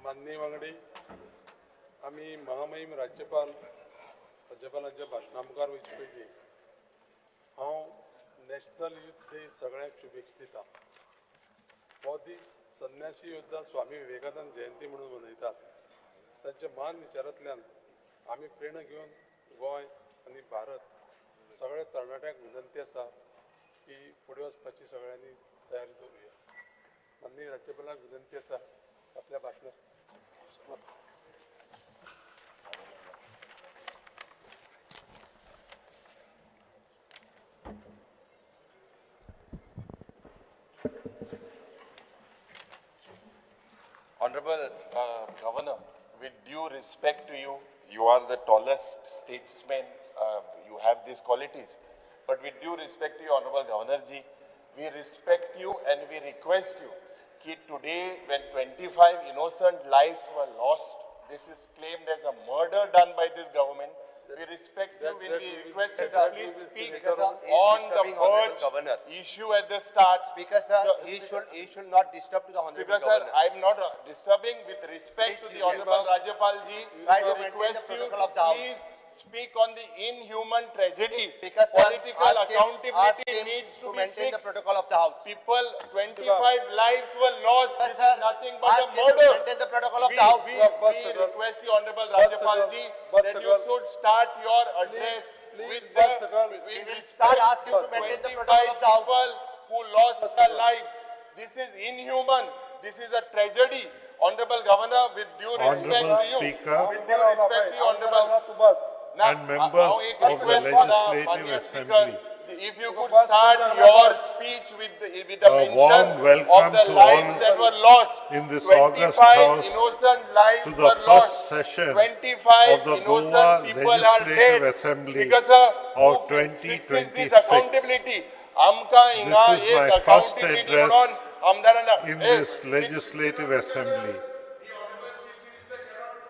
माननीय वांगडी आम्ही महामहिम राज्यपालांच्या भाशणा मुखार वयचे पयलीं हांव नॅशनल यूथ डे सगळ्यांक शुभेच्छा दिता. हो दीस संन्यासी योद्धा स्वामी विवेकानंद जयंती म्हणून मनयतात. तांच्या महान विचारांतल्यान आमी प्रेरणा घेवन गोंय आनी भारत सगळ्या तरणाट्यांक विनंती आसा की फुडें वचपाची सगळ्यांनी तयारी दवरुया. माननीय राज्यपालांक विनंती आसा आपल्या भाशणाक Honorable Governor, with due respect to you, you are the tallest statesman, you have these qualities. But with due respect to you, Honorable Governor Ji, we respect you and we request you that today when 25 innocent lives were lost, this is claimed as a murder done by this government. We respect you when we request you to please speak on the purge issue at the start. Speaker sir, he should not disturb to the Honorable Speaker sir, Governor. I am not disturbing. With respect to the Honorable Rajyapal ji, Try to we maintain request the you protocol to of the House. please speak on the inhuman tragedy. Speaker sir, Political ask accountability him needs to to be maintain the fixed. protocol of the House. People, 25 lives were lost. Yes, This sir. is nothing but Ask a him to murder. maintain the protocol of We, the House. we request the Honorable Rajyapal ji that you should start your address with the. We will start Ask him to maintain the 25 protocol of the House. people who lost their lives. This is inhuman. This is a tragedy. Honorable Governor, with due respect Honorable to you, Speaker with due respect to you, Honorable. and members of the Legislative Assembly, if you could start your speech with the A warm mention of welcome the to lives all that were lost. in this 25 August House innocent lives to the were first lost. session 25 of the innocent Goa people are Legislative dead. Assembly Speaker sir, of who fixes this 2026. accountability? Amka inga This is ek my first accountability address म्हणून आमदारांना in this Legislative Assembly.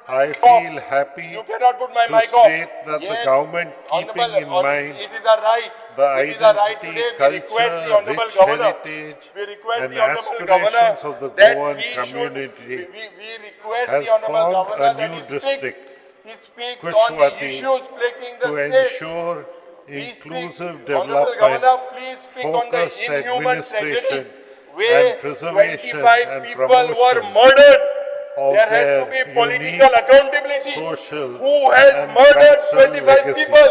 I feel happy You cannot put my to mic off. state that the government keeping in mind it is a right. the It is a right identity, today. We request the culture, Honorable rich Governor. heritage We request and the Honorable Governor aspirations of the that Goan he should. community We request has the Honorable formed Governor a that new he district, speaks. He speaks on the Kushwati, issues plaguing the to state. ensure He speaks. inclusive Honorable development, Governor, please speak on the focused inhuman administration tragedy where and preservation 25 and people were promotion murdered. of There has their to be political unique accountability. social Who has and murdered cultural 25 legacy. people?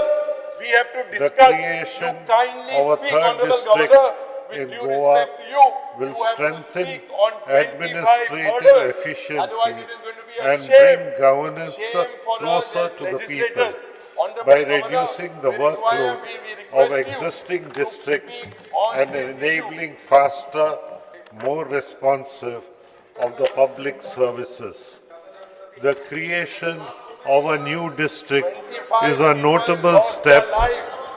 We have to The discuss. creation You kindly of a speak, third Honorable district Governor, with in due Goa respect to you. will You have to strengthen speak on 25 administrative murders. efficiency Otherwise it is going to be a and shame. bring governance Shame for us closer as to the people legislators. Honorable by Governor, reducing the we require- workload we of request you existing to districts speak on and this issue. enabling faster, more responsive of the public services. The creation of a new district is a notable step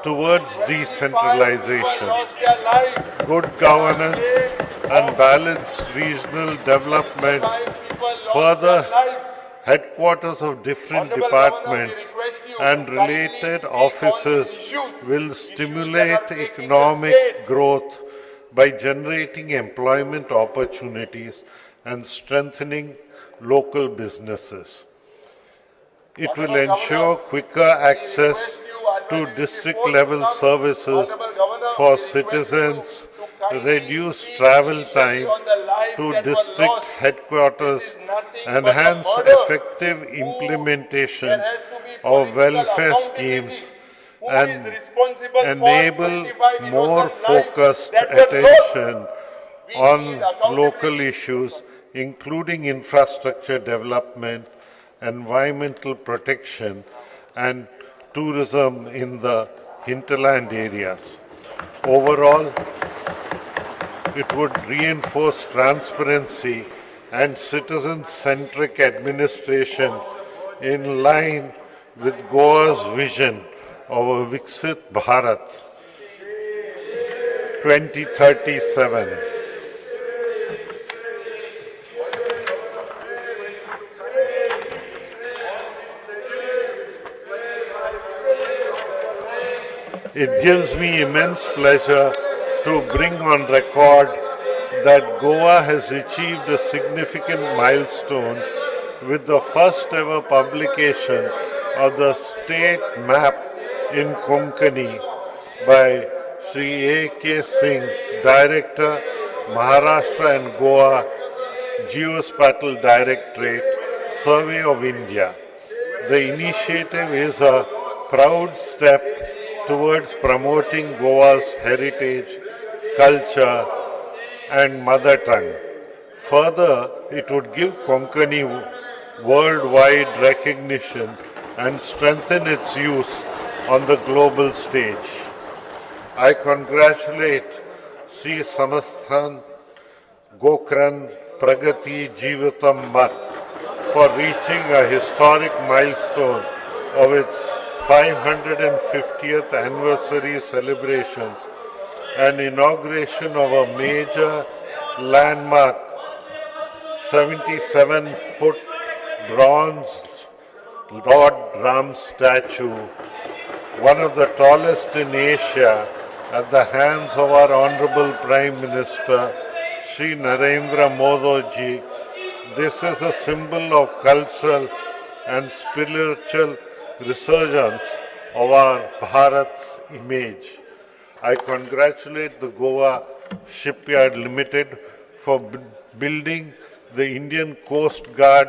towards decentralization. Good governance and balanced regional development. Further, headquarters of different departments and related offices will stimulate economic growth by generating employment opportunities and strengthening local businesses. It will ensure quicker access to district-level services for citizens, reduce travel time to district headquarters, enhance effective implementation of welfare schemes, and enable more focused attention on local issues, including infrastructure development, environmental protection, and tourism in the hinterland areas. Overall, it would reinforce transparency and citizen-centric administration in line with Goa's vision of a Viksit Bharat 2037. It gives me immense pleasure to bring on record that Goa has achieved a significant milestone with the first ever publication of the state map in Konkani by Sri A.K. Singh, Director, Maharashtra and Goa Geospatial Directorate, Survey of India. The initiative is a proud step towards promoting Goa's heritage, culture, and mother tongue. Further, it would give Konkani worldwide recognition and strengthen its use on the global stage. I congratulate Sri Samasthan Gokran Pragati Jivatam Math for reaching a historic milestone of its 550th anniversary celebrations and inauguration of a major landmark 77-foot bronze Lord Ram statue, one of the tallest in Asia, at the hands of our Honorable Prime Minister Sri Narendra Modi. This is a symbol of cultural and spiritual resurgence of our Bharat's image. I congratulate the Goa Shipyard Limited for building the Indian Coast Guard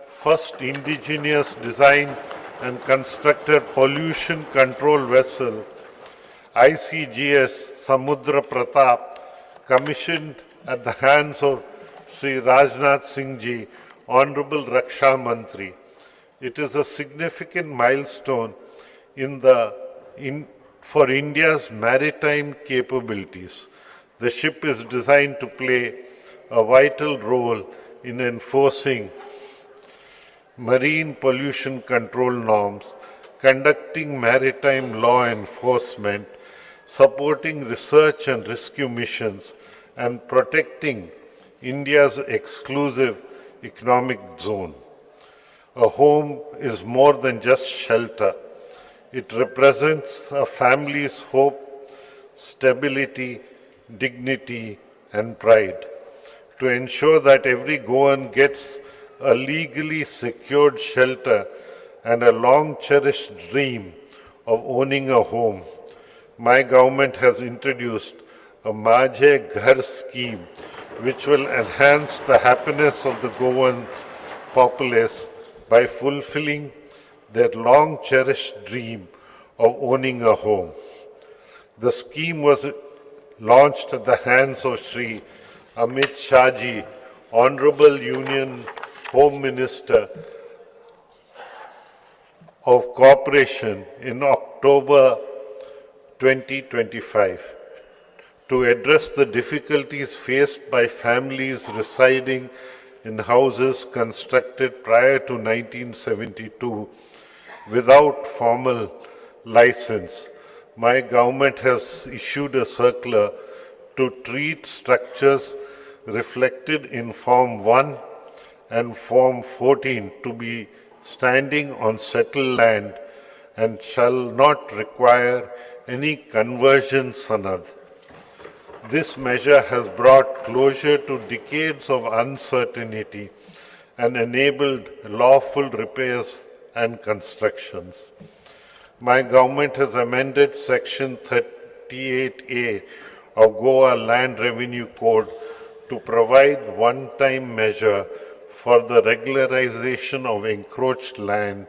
first indigenous designed and constructed pollution control vessel, ICGS Samudra Pratap, commissioned at the hands of Sri Rajnath Singh Ji, Honorable Raksha Mantri. It is a significant milestone for India's maritime capabilities. The ship is designed to play a vital role in enforcing marine pollution control norms, conducting maritime law enforcement, supporting research and rescue missions, and protecting India's exclusive economic zone. A home is more than just shelter. It represents a family's hope, stability, dignity, and pride. To ensure that every Goan gets a legally secured shelter and a long-cherished dream of owning a home, my government has introduced a Majhe Ghar scheme which will enhance the happiness of the Goan populace by fulfilling their long-cherished dream of owning a home. The scheme was launched at the hands of Sri Amit Shahji, Honorable Union Home Minister of Cooperation, in October 2025 to address the difficulties faced by families residing in houses constructed prior to 1972 without formal license. My government has issued a circular to treat structures reflected in Form 1 and Form 14 to be standing on settled land and shall not require any conversion sanad. This measure has brought closure to decades of uncertainty and enabled lawful repairs and constructions. My government has amended Section 38A of Goa Land Revenue Code to provide one-time measure for the regularization of encroached land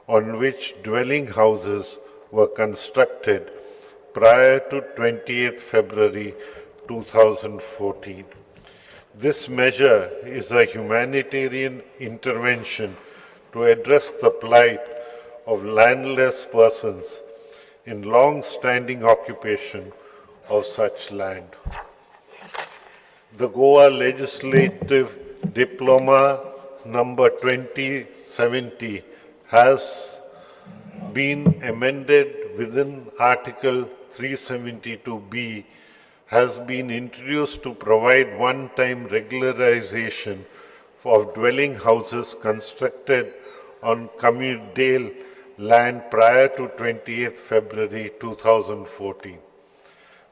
on which dwelling houses were constructed prior to 28th February 2014. This measure is a humanitarian intervention to address the plight of landless persons in long-standing occupation of such land. The Goa Legislative Diploma number 2070 has been amended within Article 372B, has been introduced to provide one-time regularization of dwelling houses constructed on communal land prior to 28th February 2014.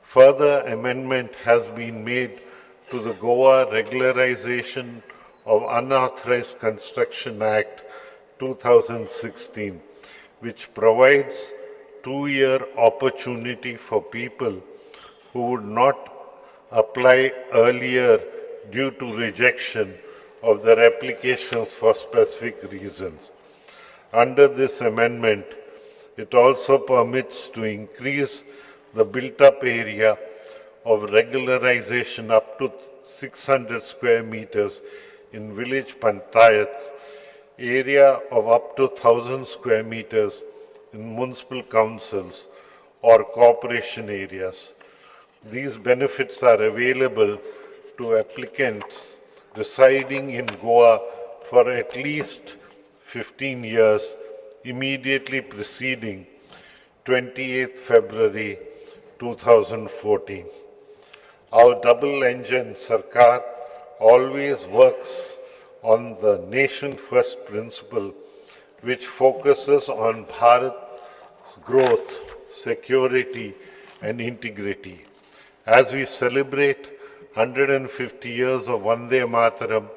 Further amendment has been made to the Goa Regularization of Unauthorized Construction Act 2016, which provides 2-year opportunity for people who would not apply earlier due to rejection of their applications for specific reasons. Under this amendment, it also permits to increase the built-up area of regularization up to 600 square meters in village panchayats, area of up to 1,000 square meters in municipal councils or corporation areas. These benefits are available to applicants residing in Goa for at least 15 years immediately preceding 28th February 2014. Our double-engine Sarkar always works on the nation-first principle, which focuses on Bharat's growth, security, and integrity. As we celebrate 150 years of Vande Mataram,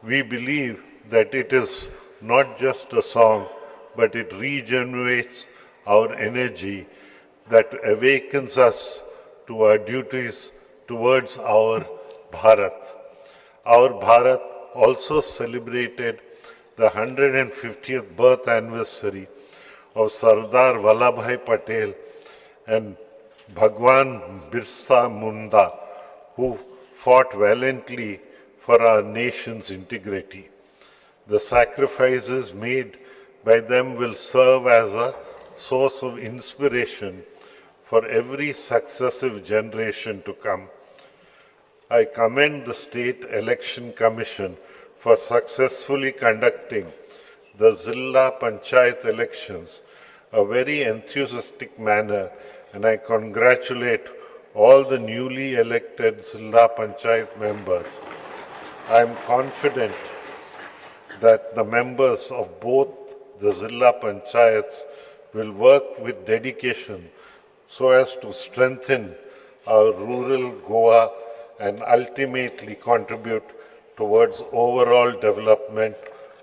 we believe that it is not just a song, but it regenerates our energy that awakens us to our duties towards our Bharat. Our Bharat also celebrated the 150th birth anniversary of Sardar Vallabhbhai Patel and Bhagwan Birsa Munda, who fought valiantly for our nation's integrity. The sacrifices made by them will serve as a source of inspiration for every successive generation to come. I commend the State Election Commission for successfully conducting the Zilla Panchayat elections a very enthusiastic manner, and I congratulate all the newly elected Zilla Panchayat members. I am confident that the members of both the Zilla Panchayats will work with dedication so as to strengthen our rural Goa and ultimately contribute towards overall development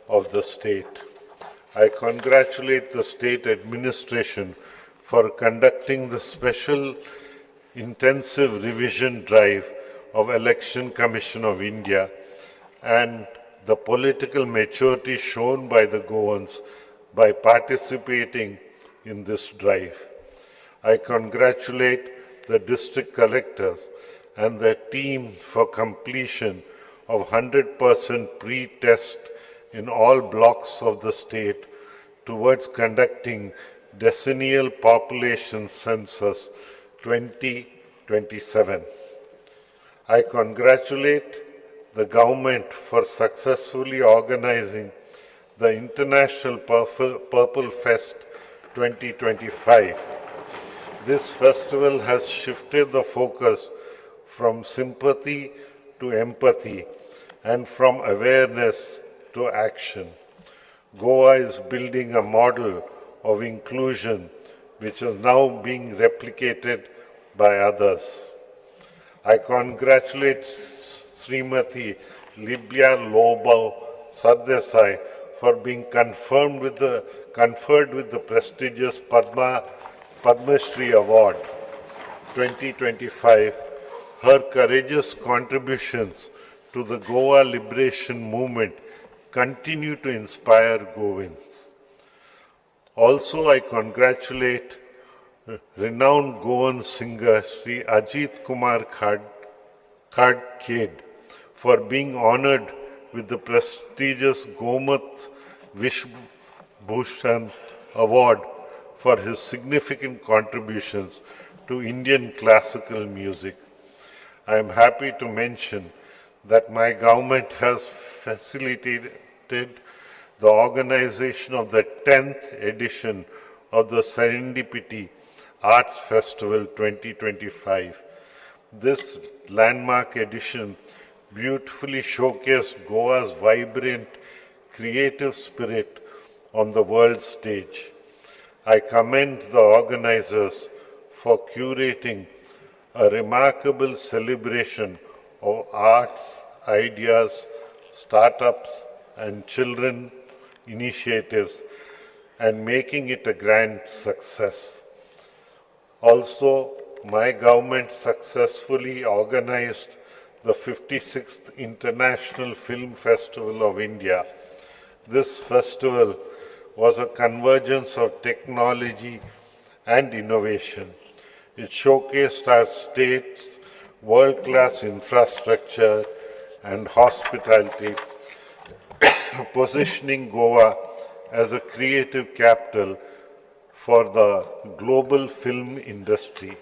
of the state. I congratulate the state administration for conducting the special intensive revision drive of Election Commission of India and the political maturity shown by the Goans by participating in this drive. I congratulate the district collectors and their team for completion of 100% pre-test in all blocks of the state towards conducting decennial population census 2027. I congratulate the government for successfully organizing the International Purple Fest 2025. This festival has shifted the focus from sympathy to empathy and from awareness to action. Goa is building a model of inclusion which is now being replicated by others. I congratulate Srimati Libya Lobo Sardesai for being conferred with the prestigious Padma Shri Award 2025. Her courageous contributions to the Goa liberation movement continue to inspire Goans. Also, I congratulate renowned Goan singer Sri Ajit Kumar Khadkhed for being honored with the prestigious Gomat Vishbhushan Award for his significant contributions to Indian classical music. I am happy to mention that my government has facilitated the organization of the 10th edition of the Serendipity Arts Festival 2025. This landmark edition beautifully showcased Goa's vibrant, creative spirit on the world stage. I commend the organizers for curating a remarkable celebration of arts, ideas, startups, and children initiatives and making it a grand success. Also, my government successfully organized the 56th International Film Festival of India. This festival was a convergence of technology and innovation. It showcased our state's world-class infrastructure and hospitality, positioning Goa as a creative capital for the global film industry.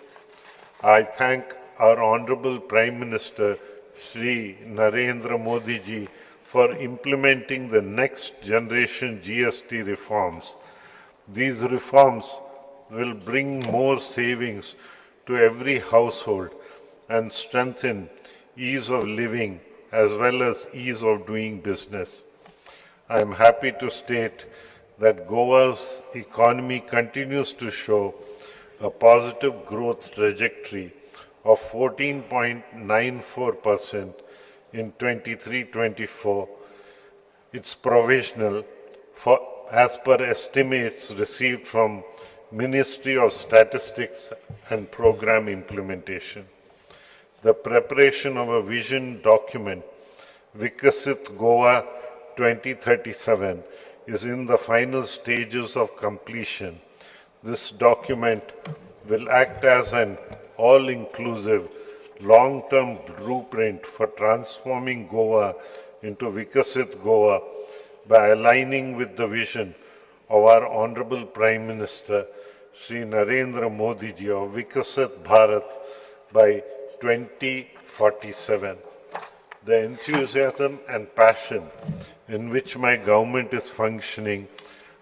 I thank our Honorable Prime Minister, Shri Narendra Modi ji, for implementing the next generation GST reforms. These reforms will bring more savings to every household and strengthen ease of living as well as ease of doing business. I am happy to state that Goa's economy continues to show a positive growth trajectory of 14.94% in 23-24. It's provisional as per estimates received from Ministry of Statistics and Program Implementation. The preparation of a vision document, Vikasit Goa 2037, is in the final stages of completion. This document will act as an all-inclusive, long-term blueprint for transforming Goa into Vikasit Goa by aligning with the vision of our Honorable Prime Minister, Shri Narendra Modi ji, of Vikasit Bharat by 2047. The enthusiasm and passion in which my government is functioning,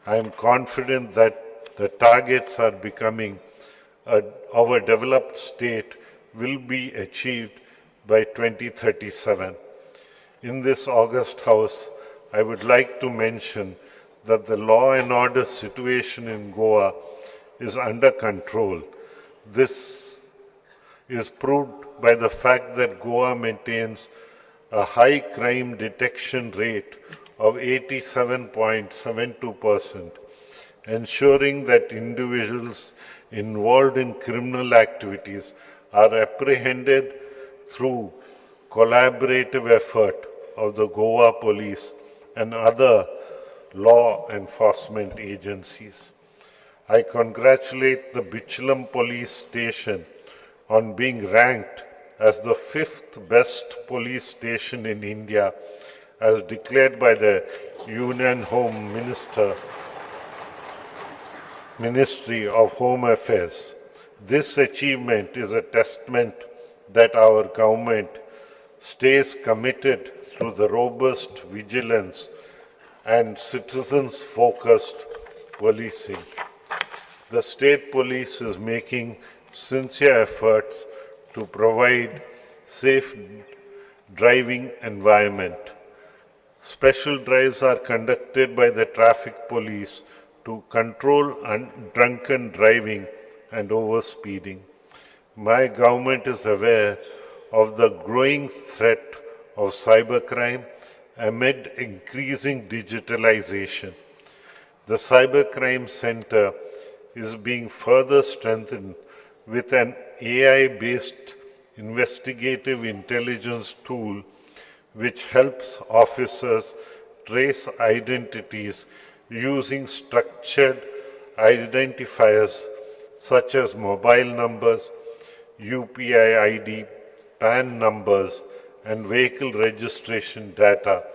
I am confident that the targets are becoming of a developed state will be achieved by 2037. In this August House, I would like to mention that the law and order situation in Goa is under control. This is proved by the fact that Goa maintains a high crime detection rate of 87.72%, ensuring that individuals involved in criminal activities are apprehended through collaborative effort of the Goa police and other law enforcement agencies. I congratulate the Bichlam police station on being ranked as the 5th best police station in India as declared by the Union Home Ministry of Home Affairs. This achievement is a testament that our government stays committed to the robust vigilance and citizens-focused policing. The state police is making sincere efforts to provide safe driving environment. Special drives are conducted by the traffic police to control drunken driving and overspeeding. My government is aware of the growing threat of cybercrime amid increasing digitalization. The Cybercrime Center is being further strengthened with an AI-based investigative intelligence tool which helps officers trace identities using structured identifiers such as mobile numbers, UPI ID, PAN numbers, and vehicle registration data.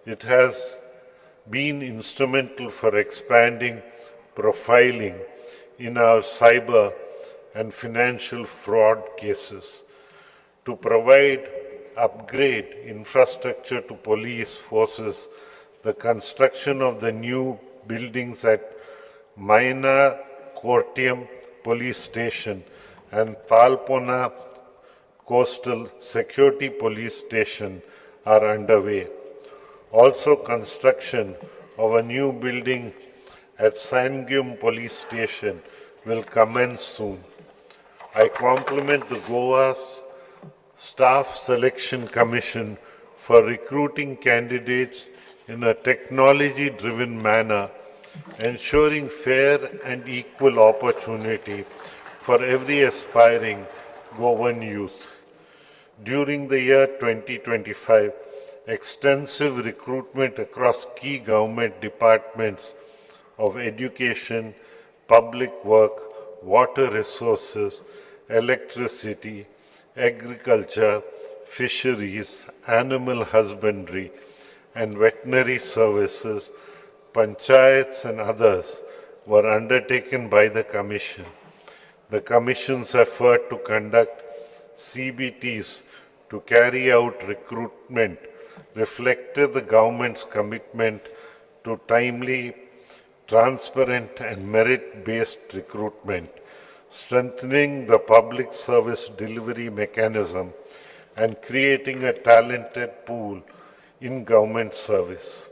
It has been instrumental for expanding profiling in our cyber and financial fraud cases. To provide upgrade infrastructure to police forces, the construction of the new buildings at Maina Kortiam Police Station and Talpona Coastal Security Police Station are underway. Also, construction of a new building at Sangam Police Station will commence soon. I compliment the Goa's Staff Selection Commission for recruiting candidates in a technology-driven manner, ensuring fair and equal opportunity for every aspiring Goan youth. During the year 2025, extensive recruitment across key government departments of education, public work, water resources, electricity, agriculture, fisheries, animal husbandry, and veterinary services, panchayats and others were undertaken by the Commission. The Commission's effort to conduct CBTs to carry out recruitment reflected the government's commitment to timely, transparent and merit-based recruitment, strengthening the public service delivery mechanism and creating a talented pool in government service.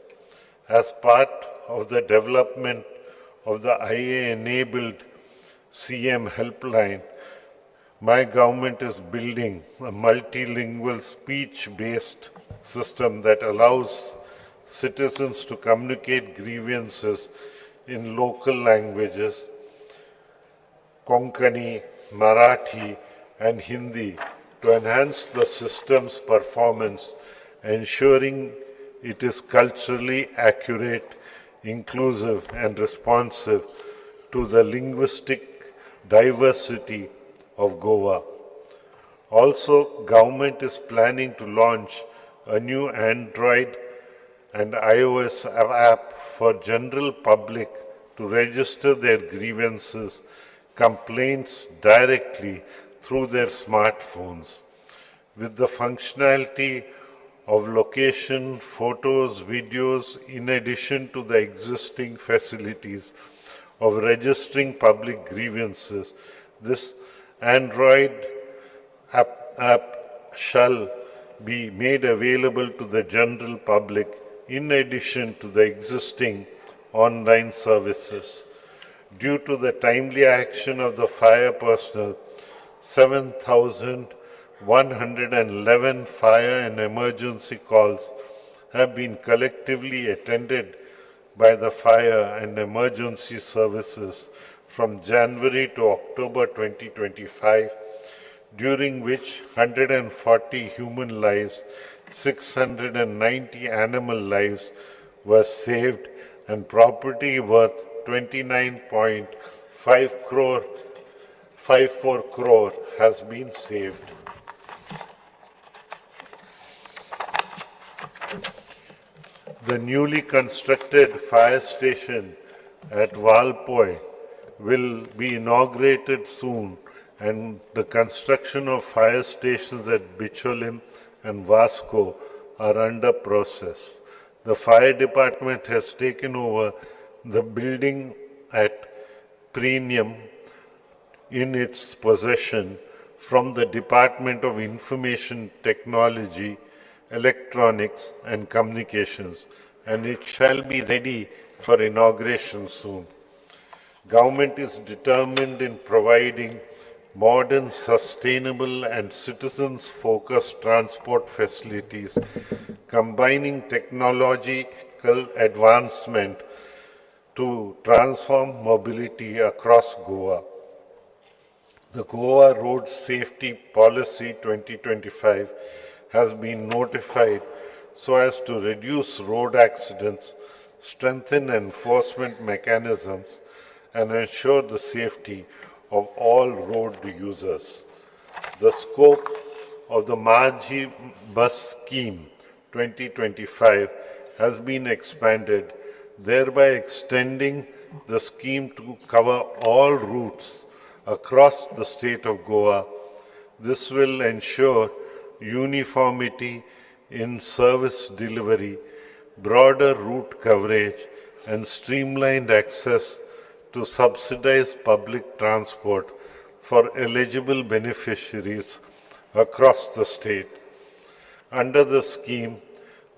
As part of the development of the IA-enabled CM helpline, my government is building a multilingual speech-based system that allows citizens to communicate grievances in local languages, Konkani, Marathi, and Hindi, to enhance the system's performance, ensuring it is culturally accurate, inclusive, and responsive to the linguistic diversity of Goa. Also, government is planning to launch a new Android and iOS app for general public to register their grievances, complaints directly through their smartphones. With the functionality of location, photos, videos, in addition to the existing facilities of registering public grievances, this Android app shall be made available to the general public in addition to the existing online services. Due to the timely action of the fire personnel, 7,111 fire and emergency calls have been collectively attended by the fire and emergency services from January to October 2025, during which 140 human lives, 690 animal lives were saved and property worth 29.54 crore has been saved. The newly constructed fire station at Valpoi will be inaugurated soon, and the construction of fire stations at Bicholim and Vasco are under process. The fire department has taken over the building at Premium in its possession from the Department of Information Technology, Electronics and Communications, and it shall be ready for inauguration soon. Government is determined in providing modern, sustainable and citizens-focused transport facilities, combining technological advancement to transform mobility across Goa. The Goa Road Safety Policy 2025 has been notified so as to reduce road accidents, strengthen enforcement mechanisms, and ensure the safety of all road users. The scope of the Maji Bus Scheme 2025 has been expanded, thereby extending the scheme to cover all routes across the state of Goa. This will ensure uniformity in service delivery, broader route coverage, and streamlined access to subsidized public transport for eligible beneficiaries across the state. Under the scheme,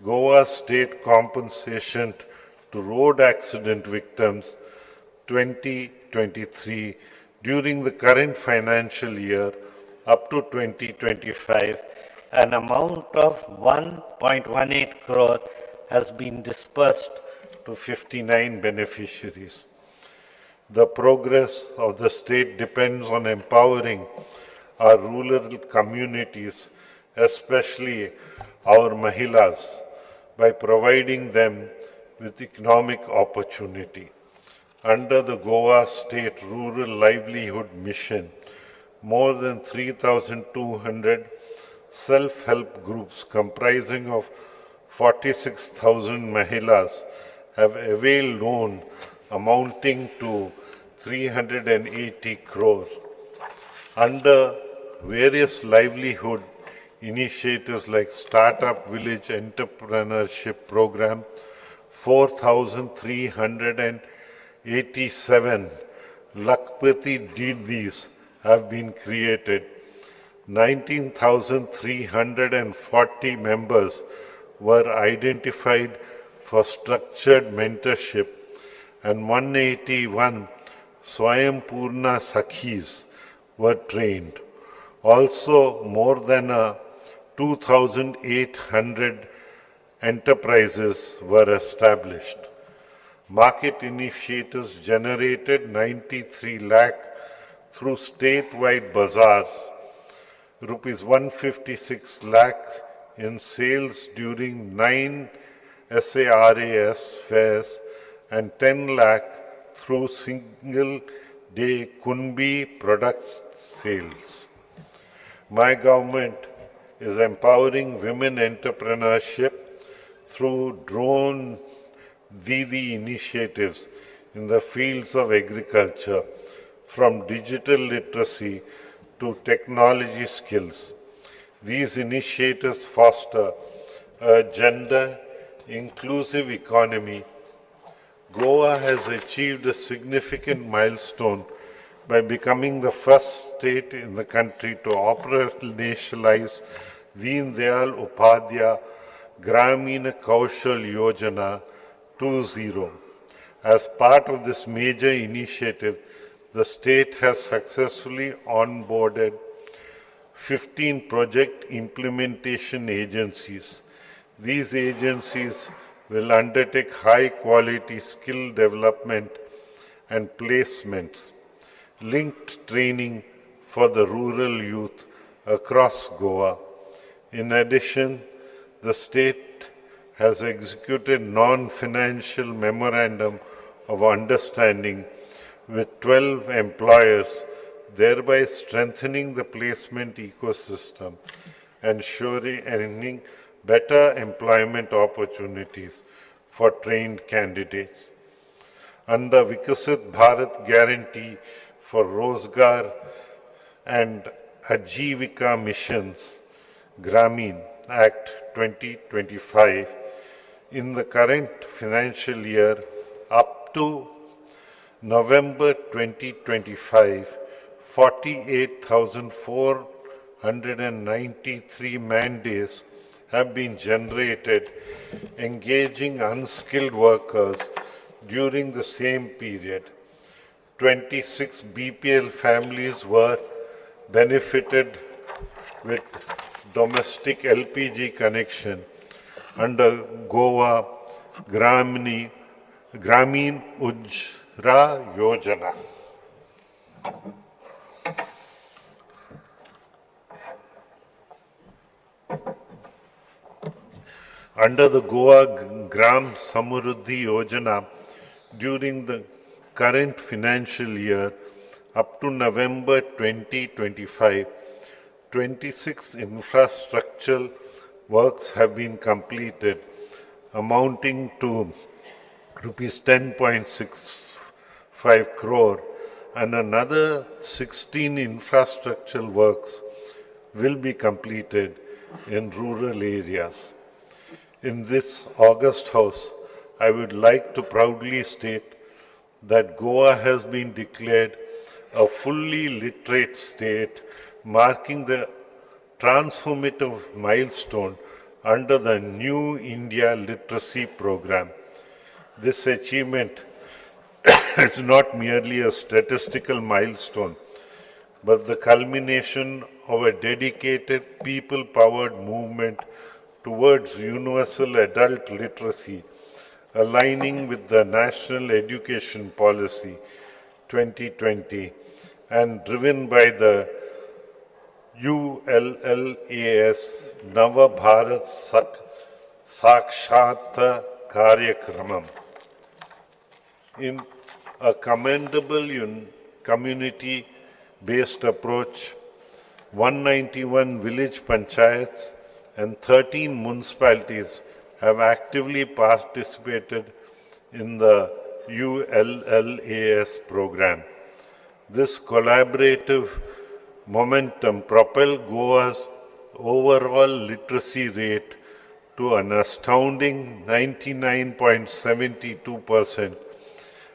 Goa State Compensation to Road Accident Victims 2023 during the current financial year up to 2025 an amount of 1.18 crore has been dispersed to 59 beneficiaries. The progress of the state depends on empowering our rural communities, especially our Mahilas, by providing them with economic opportunity. Under the Goa State Rural Livelihood Mission, more than 3,200 self-help groups comprising of 46,000 Mahilas have availed loan amounting to 380 crore. Under various livelihood initiatives like Startup Village Entrepreneurship Program, 4,387 Lakpati Didis have been created. 19,340 members were identified for structured mentorship and 181 Swayam Sakhis were trained. Also, more than 2,800 enterprises were established. Market initiatives generated 93 lakh through statewide bazaars, rupees 156 lakh in sales during 9 SARAS fairs and 10 lakh through single-day Kunbi product sales. My government is empowering women entrepreneurship through drone Didi initiatives in the fields of agriculture, from digital literacy to technology skills. These initiatives foster a gender-inclusive economy. Goa has achieved a significant milestone by becoming the first state in the country to operationalize Deen Dayal Upadhyaya Grameen Kaushal Yojana 2.0. As part of this major initiative, the state has successfully onboarded 15 project implementation agencies. These agencies will undertake high-quality skill development and placements, linked training for the rural youth across Goa. In addition, the state has executed non-financial memorandum of understanding with 12 employers, thereby strengthening the placement ecosystem and ensuring better employment opportunities for trained candidates. Under Vikasit Bharat Guarantee for Rozgar and Ajivika Missions, Grameen Act 2025, in the current financial year up to November 2025, 48,493 man-days have been generated engaging unskilled workers during the same period. 26 BPL families were benefited with domestic LPG connection under Goa Grameen Ujra Yojana. Under the Goa Gram Samruddhi Yojana, during the current financial year up to November 2025, 26 infrastructural works have been completed, amounting to rupees 10.65 crore, and another 16 infrastructural works will be completed in rural areas. In this August House, I would like to proudly state that Goa has been declared a fully literate state, marking the transformative milestone under the New India Literacy Program. This achievement is not merely a statistical milestone, but the culmination of a dedicated people-powered movement towards universal adult literacy, aligning with the National Education Policy 2020 and driven by the ULLAS Nava Bharat Sakshata Karyakramam. In a commendable community-based approach, 191 village panchayats and 13 municipalities have actively participated in the ULLAS program. This collaborative momentum propelled Goa's overall literacy rate to an astounding 99.72%,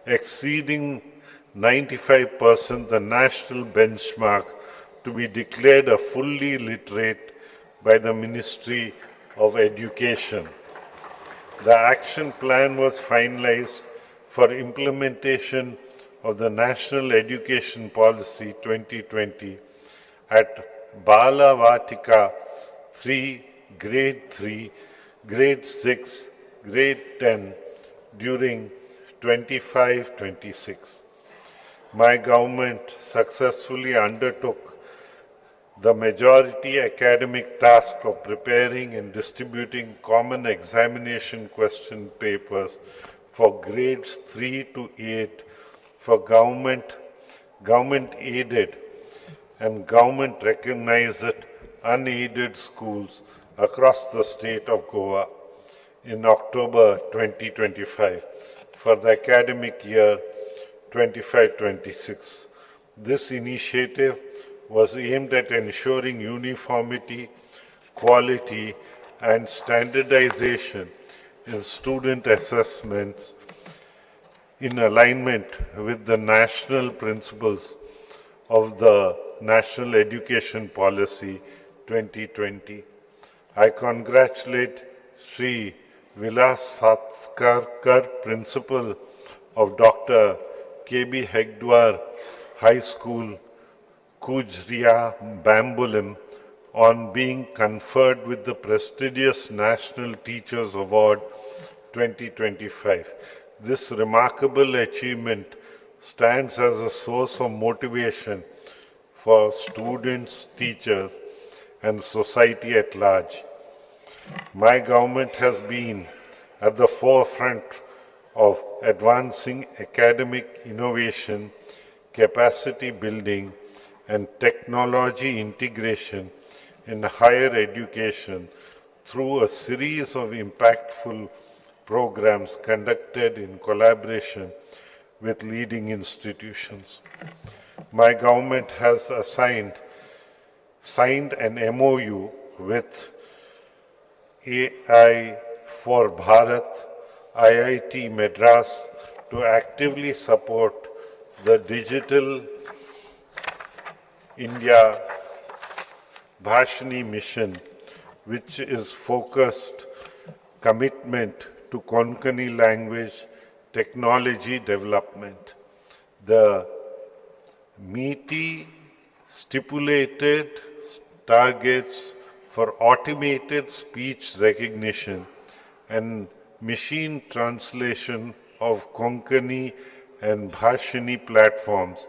exceeding 95% the national benchmark to be declared a fully literate by the Ministry of Education. The action plan was finalized for implementation of the National Education Policy 2020 at Bala Vatika 3, Grade 3, Grade 6, Grade 10 during 25-26. My government successfully undertook the majority academic task of preparing and distributing common examination question papers for grades 3 to 8 for government-aided and government-recognized unaided schools across the state of Goa in October 2025 for the academic year 25-26. This initiative was aimed at ensuring uniformity, quality, and standardization in student assessments in alignment with the national principles of the National Education Policy 2020. I congratulate Sri Vilas Satkarkar, Principal of Dr. K.B. Hegdwar High School, Kujria, Bambulim, on being conferred with the prestigious National Teachers Award 2025. This remarkable achievement stands as a source of motivation for students, teachers, and society at large. My government has been at the forefront of advancing academic innovation, capacity building, and technology integration in higher education through a series of impactful programs conducted in collaboration with leading institutions. My government has signed an MOU with AI for Bharat, IIT Madras, to actively support the Digital India Bhashani mission, which is focused commitment to Konkani language technology development. The meaty stipulated targets for automated speech recognition and machine translation of Konkani and Bhashani platforms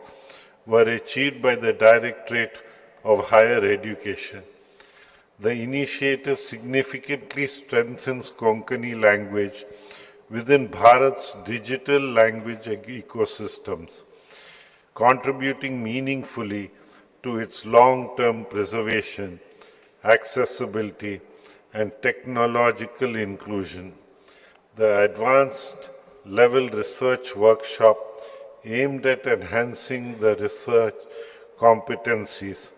were achieved by the Directorate of Higher Education. The initiative significantly strengthens Konkani language within Bharat's digital language ecosystems, contributing meaningfully to its long-term preservation, accessibility, and technological inclusion. The advanced level research workshop aimed at enhancing the research competencies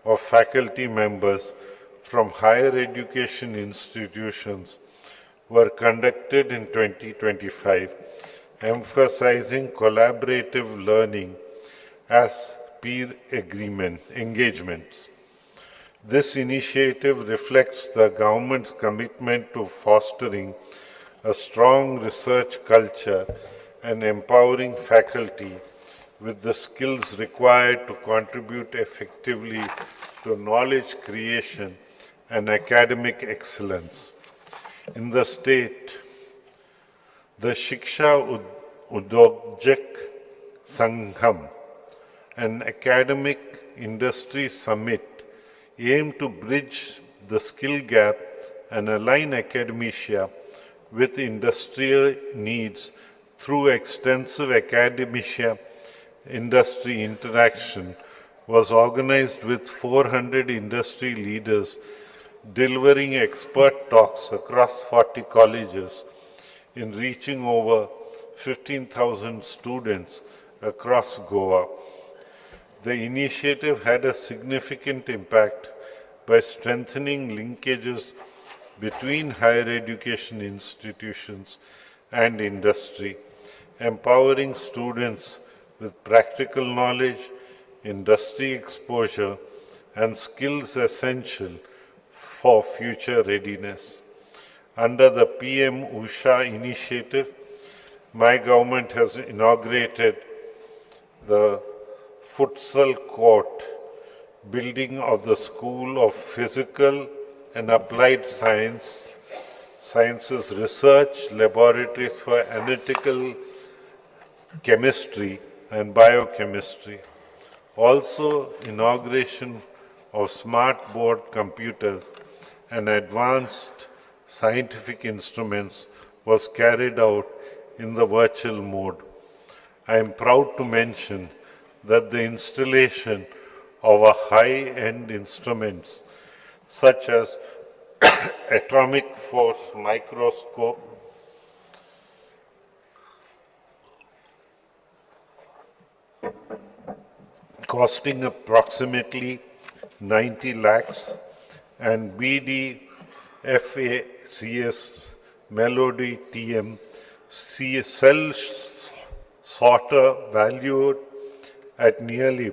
of faculty members from higher education institutions were conducted in 2025, emphasizing collaborative learning as peer engagements. This initiative reflects the government's commitment to fostering a strong research culture and empowering faculty with the skills required to contribute effectively to knowledge creation and academic excellence. In the state, the Shiksha Udyojak Sangham, an academic industry summit, aimed to bridge the skill gap and align academia with industrial needs through extensive academia industry interaction, was organized with 400 industry leaders delivering expert talks across 40 colleges in reaching over 15,000 students across Goa. The initiative had a significant impact by strengthening linkages between higher education institutions and industry, empowering students with practical knowledge, industry exposure, and skills essential for future readiness. Under the PM Usha initiative, my government has inaugurated the futsal court building of the School of Physical and Applied Sciences Research Laboratories for Analytical Chemistry and Biochemistry. Also, inauguration of smart board computers and advanced scientific instruments was carried out in the virtual mode. I am proud to mention that the installation of a high-end instruments such as atomic force microscope, costing approximately 90 lakhs, and BDFACS Melody TM cell sorter valued at nearly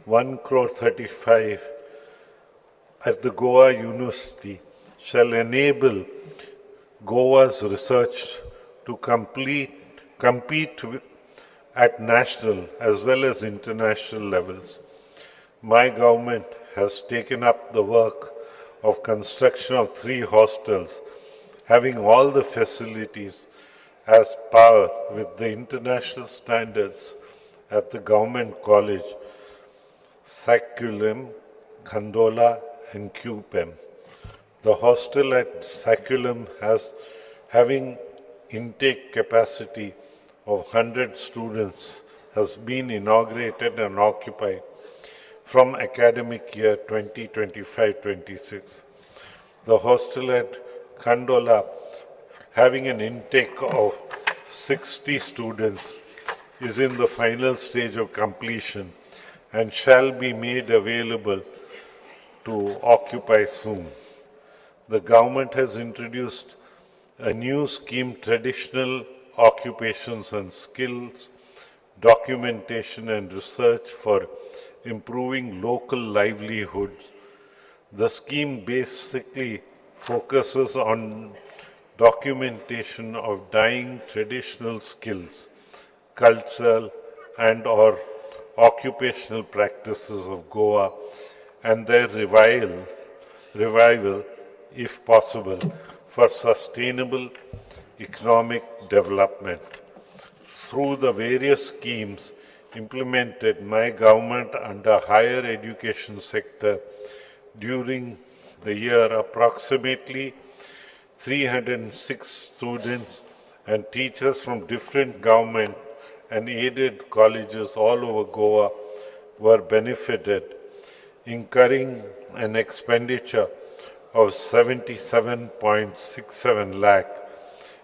1 crore 35 at the Goa University shall enable Goa's research to compete at national as well as international levels. My government has taken up the work of construction of 3 hostels having all the facilities as par with the international standards at the Government College, Sakulam, Khandola and QPEM. The hostel at Sakulam having intake capacity of 100 students has been inaugurated and occupied from academic year 2025-26. The hostel at Khandola having an intake of 60 students is in the final stage of completion and shall be made available to occupy soon. The government has introduced a new scheme, Traditional Occupations and Skills, Documentation and Research for Improving Local Livelihoods. The scheme basically focuses on documentation of dying traditional skills, cultural and or occupational practices of Goa and their revival, if possible, for sustainable economic development. Through the various schemes implemented my government under higher education sector during the year, approximately 306 students and teachers from different government and aided colleges all over Goa were benefited, incurring an expenditure of 77.67 lakh.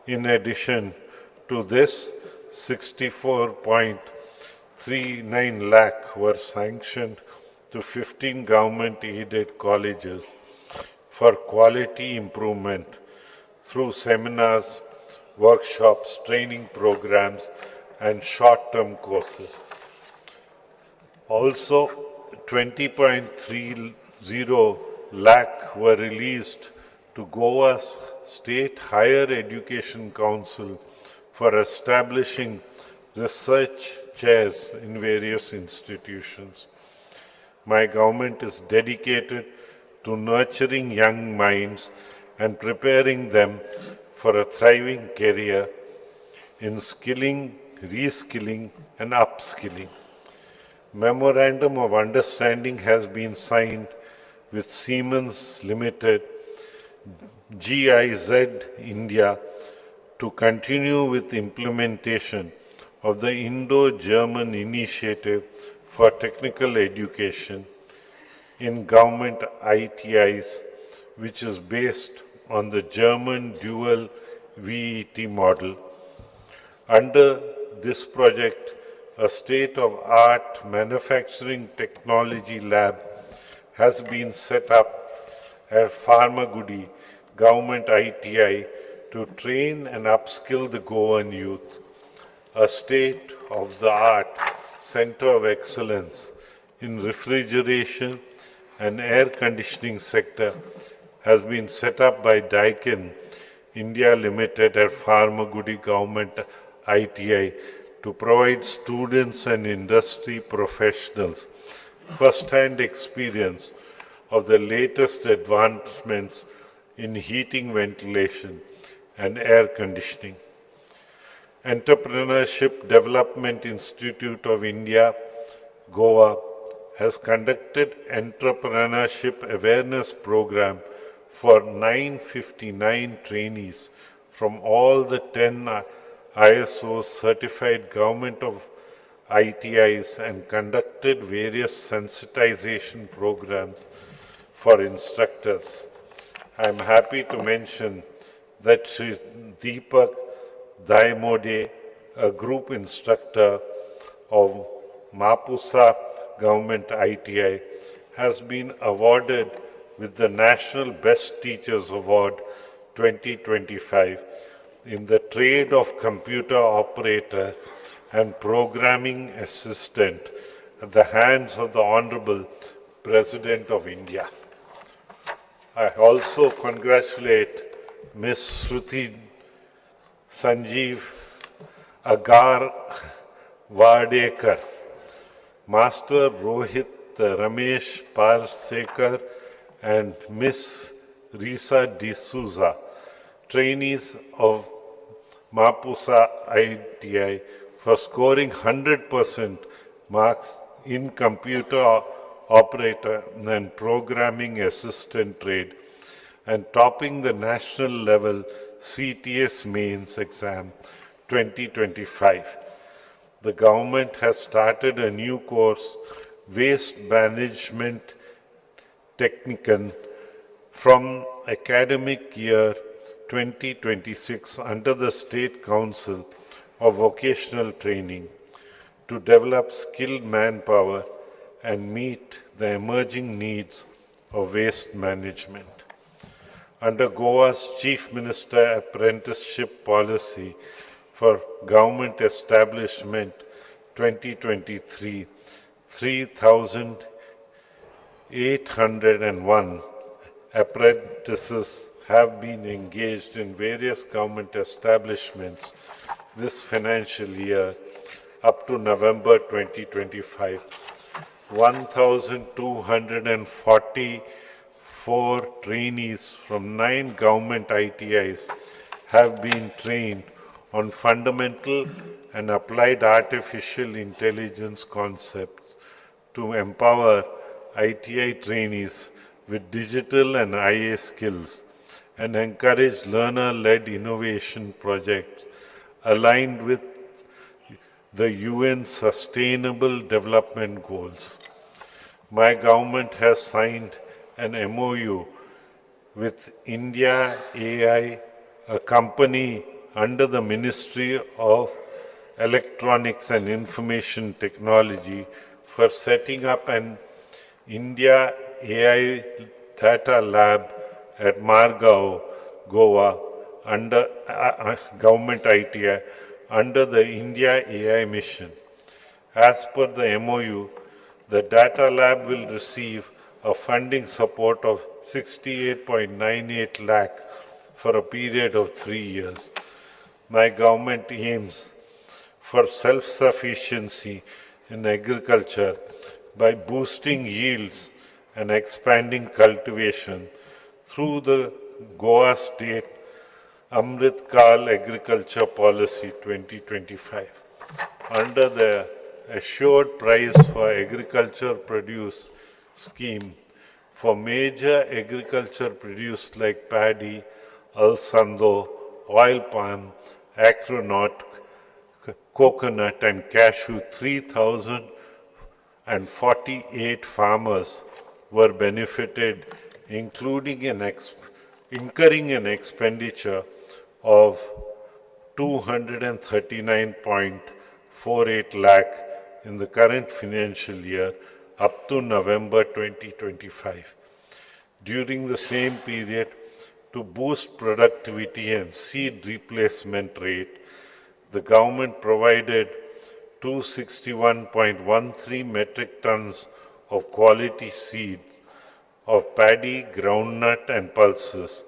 In addition to this, 64.39 lakh were sanctioned to 15 government-aided colleges for quality improvement through seminars, workshops, training programs, and short-term courses. Also, 20.30 lakh were released to Goa's State Higher Education Council for establishing research chairs in various institutions. My government is dedicated to nurturing young minds and preparing them for a thriving career in skilling, reskilling, and upskilling. Memorandum of Understanding has been signed with Siemens Limited, GIZ India, to continue with implementation of the Indo-German Initiative for Technical Education in government ITIs, which is based on the German dual VET model. Under this project, a state-of-art manufacturing technology lab has been set up at Pharmagudi Government ITI to train and upskill the Goan youth. A state-of-the-art center of excellence in refrigeration and air conditioning sector has been set up by Daikin India Limited at Pharmagudi Government ITI to provide students and industry professionals first-hand experience of the latest advancements in heating, ventilation, and air conditioning. Entrepreneurship Development Institute of India, Goa, has conducted entrepreneurship awareness program for 959 trainees from all the 10 ISO certified government of ITIs and conducted various sensitization programs for instructors. I am happy to mention that Sri Deepak Daimode, a group instructor of Mapusa Government ITI, has been awarded with the National Best Teachers Award 2025 in the trade of computer operator and programming assistant at the hands of the Honorable President of India. I also congratulate Ms. Shruti Sanjeev Agar Vardekar, Master Rohit Ramesh Parsekar, and Ms. Risa D'Souza, trainees of Mapusa ITI, for scoring 100% marks in computer operator and programming assistant trade and topping the national level CTS mains exam 2025. The government has started a new course, Waste Management Technican, from academic year 2026 under the State Council of Vocational Training to develop skilled manpower and meet the emerging needs of waste management. Under Goa's Chief Minister Apprenticeship Policy for Government Establishment 2023, 3,801 apprentices have been engaged in various government establishments this financial year up to November 2025. 1,244 trainees from 9 government ITIs have been trained on fundamental and applied artificial intelligence concepts to empower ITI trainees with digital and IA skills and encourage learner-led innovation projects aligned with the UN Sustainable Development Goals. My government has signed an MOU with India AI, a company under the Ministry of Electronics and Information Technology, for setting up an India AI data lab at Margao, Goa, under government ITI, under the India AI mission. As per the MOU, the data lab will receive a funding support of 68.98 lakh for a period of 3 years. My government aims for self-sufficiency in agriculture by boosting yields and expanding cultivation through the Goa State Amrit Kal Agriculture Policy 2025. Under the Assured Price for Agriculture Produce scheme for major agriculture produce like paddy, alsando, oil palm, acronaut, coconut and cashew, 3,048 farmers were benefited, incurring an expenditure of 239.48 lakh in the current financial year up to November 2025. During the same period, to boost productivity and seed replacement rate, the government provided 261.13 metric tons of quality seed of paddy, groundnut and pulses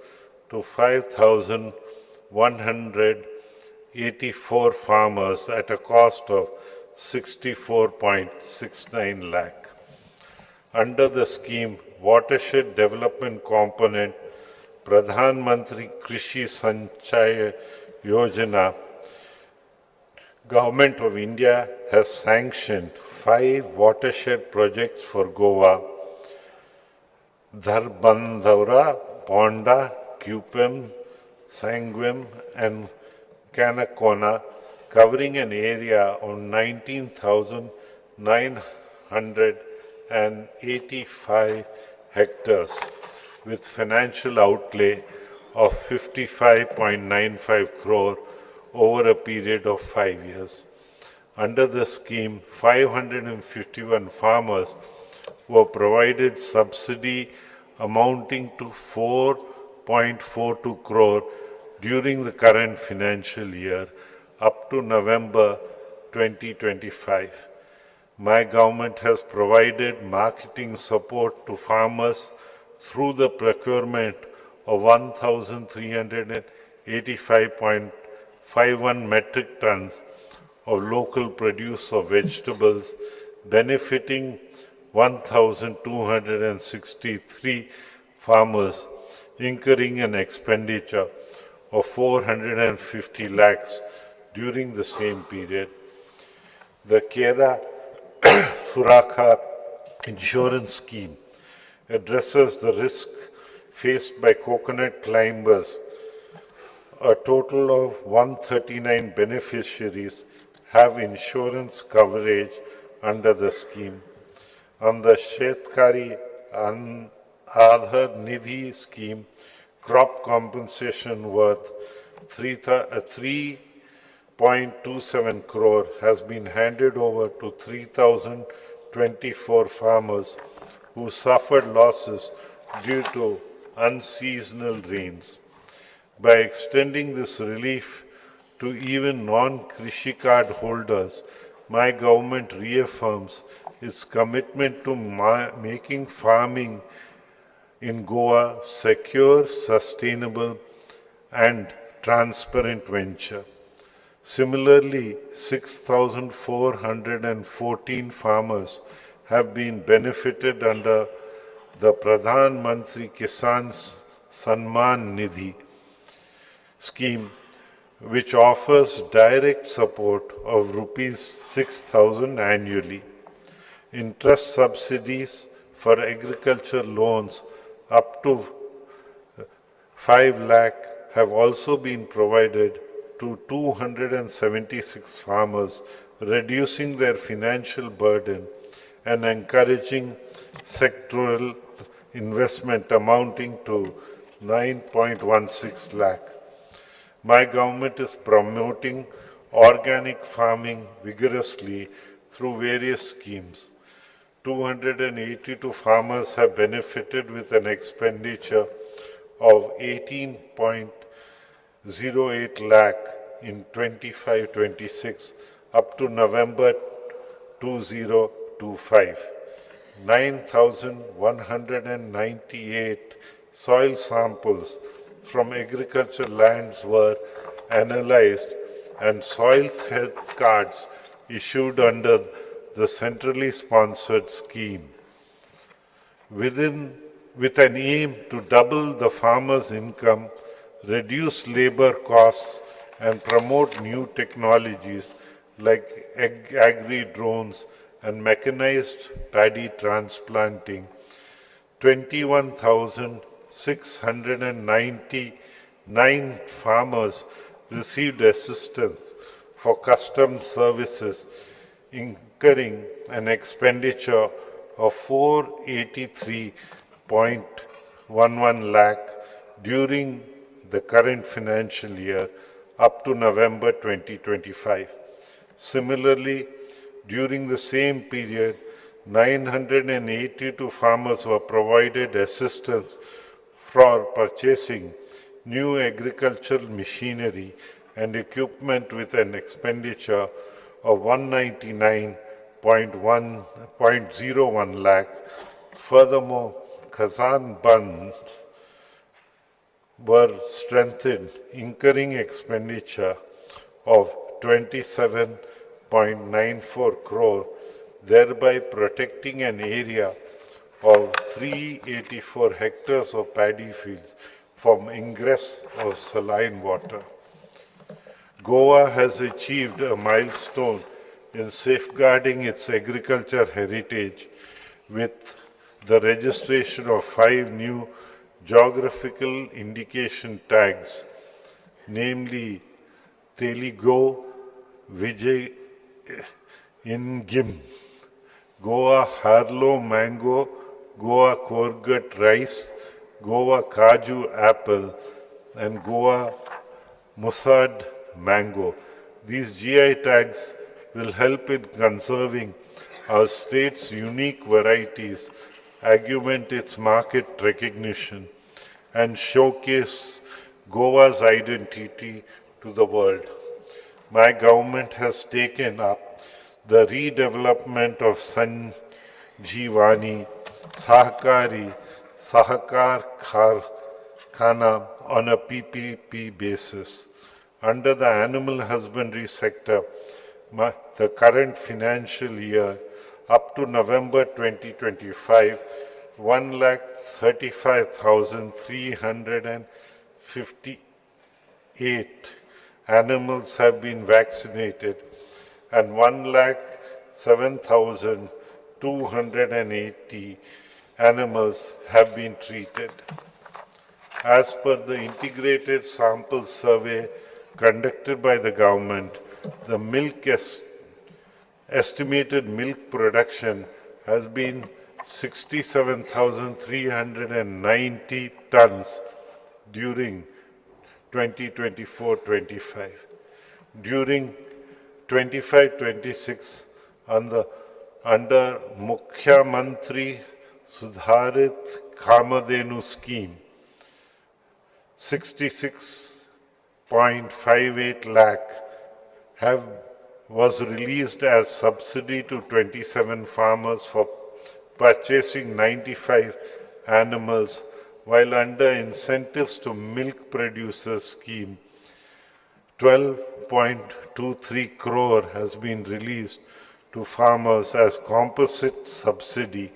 to 5,184 farmers at a cost of 64.69 lakh. Under the scheme, Watershed Development Component, Pradhan Mantri Krishi Sanchaya Yojana, Government of India has sanctioned 5 watershed projects for Goa: Dharbandhara, Ponda, Cupim, Sanguim and Canacona, covering an area of 19,985 hectares with financial outlay of 55.95 crore over a period of 5 years. Under the scheme, 551 farmers were provided subsidy amounting to 4.42 crore during the current financial year up to November 2025. My government has provided marketing support to farmers through the procurement of 1,385.51 metric tons of local produce of vegetables, benefiting 1,263 farmers, incurring an expenditure of 450 lakhs during the same period. The Kera Surakha insurance scheme addresses the risk faced by coconut climbers. A total of 139 beneficiaries have insurance coverage under the scheme. On the Shetkari Aadhar Nidhi scheme, crop compensation worth 3.27 crore has been handed over to 3,024 farmers who suffered losses due to unseasonal rains. By extending this relief to even non-Krishi card holders, my government reaffirms its commitment to making farming in Goa secure, sustainable and transparent venture. Similarly, 6,414 farmers have been benefited under the Pradhan Mantri Kisan Samman Nidhi scheme, which offers direct support of rupees 6,000 annually. Interest subsidies for agriculture loans up to 5 lakh have also been provided to 276 farmers, reducing their financial burden and encouraging sectoral investment amounting to 9.16 lakh. My government is promoting organic farming vigorously through various schemes. 282 farmers have benefited with an expenditure of 18.08 lakh in 25-26 up to November 2025. 9,198 soil samples from agricultural lands were analyzed and soil health cards issued under the centrally sponsored scheme. With an aim to double the farmer's income, reduce labor costs, and promote new technologies like agri-drones and mechanized paddy transplanting, 21,699 farmers received assistance for custom services, incurring an expenditure of 483.11 lakh during the current financial year up to November 2025. Similarly, during the same period, 982 farmers were provided assistance for purchasing new agricultural machinery and equipment with an expenditure of 199.01 lakh. Furthermore, Kazan bunds were strengthened, incurring expenditure of 27.94 crore, thereby protecting an area of 384 hectares of paddy fields from ingress of saline water. Goa has achieved a milestone in safeguarding its agriculture heritage with the registration of 5 new geographical indication tags, namely Teligo, Vijay Ingim, Goa Harlow mango, Goa Korgut rice, Goa Kaju apple, and Goa Musad mango. These GI tags will help in conserving our state's unique varieties, augment its market recognition, and showcase Goa's identity to the world. My government has taken up the redevelopment of Sanjeevani Sahakar Khana on a PPP basis. Under the animal husbandry sector, the current financial year up to November 2025, 135,358 animals have been vaccinated and 107,280 animals have been treated. As per the integrated sample survey conducted by the government, the estimated milk production has been 67,390 tons during 2024-25. During 25-26, under Mukhya Mantri Sudharit Kamadhenu scheme, 66.58 lakh was released as subsidy to 27 farmers for purchasing 95 animals, while under incentives to milk producers scheme, 12.23 crore has been released to farmers as composite subsidy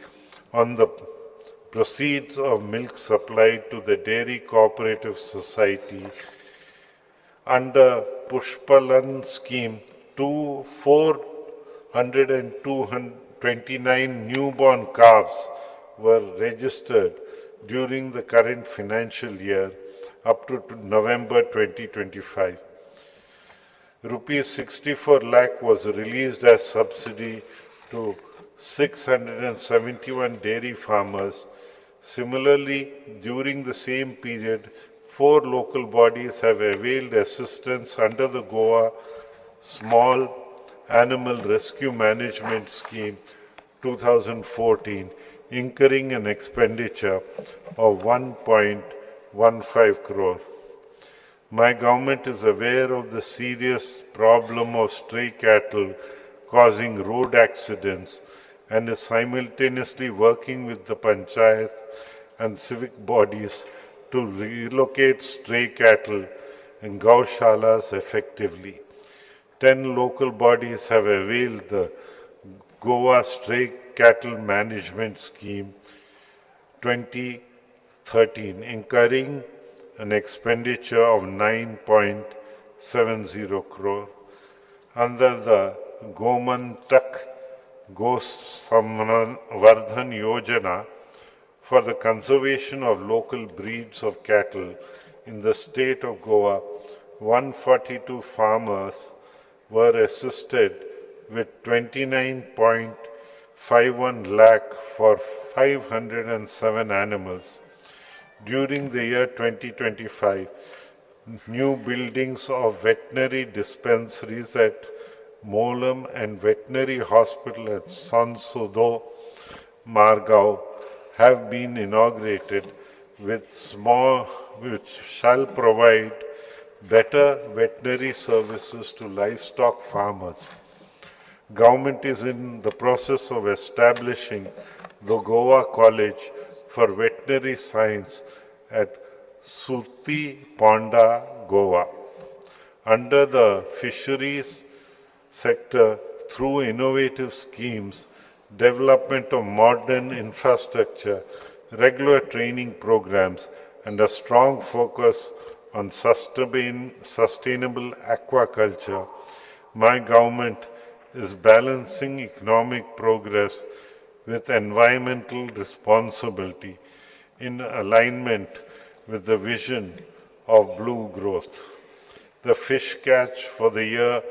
on the proceeds of milk supplied to the Dairy Cooperative Society. Under Pushpalan scheme, 429 newborn calves were registered during the current financial year up to November 2025. Rupees 64 lakh was released as subsidy to 671 dairy farmers. Similarly, during the same period, 4 local bodies have availed assistance under the Goa Small Animal Rescue Management Scheme 2014, incurring an expenditure of 1.15 crore. My government is aware of the serious problem of stray cattle causing road accidents and is simultaneously working with the panchayat and civic bodies to relocate stray cattle and gaushalas effectively. 10 local bodies have availed the Goa Stray Cattle Management Scheme 2013, incurring an expenditure of 9.70 crore. Under the Goan Varta Yojana for the conservation of local breeds of cattle in the state of Goa, 142 farmers were assisted with 29.51 lakh for 507 animals. During the year 2025, new buildings of veterinary dispensaries at Molam and veterinary hospital at Sansudo, Margao have been inaugurated which shall provide better veterinary services to livestock farmers. Government is in the process of establishing the Goa College for Veterinary Science at Surti Ponda, Goa. Under the fisheries sector, through innovative schemes, development of modern infrastructure, regular training programs, and a strong focus on sustainable aquaculture, my government is balancing economic progress with environmental responsibility in alignment with the vision of blue growth. The fish catch for the year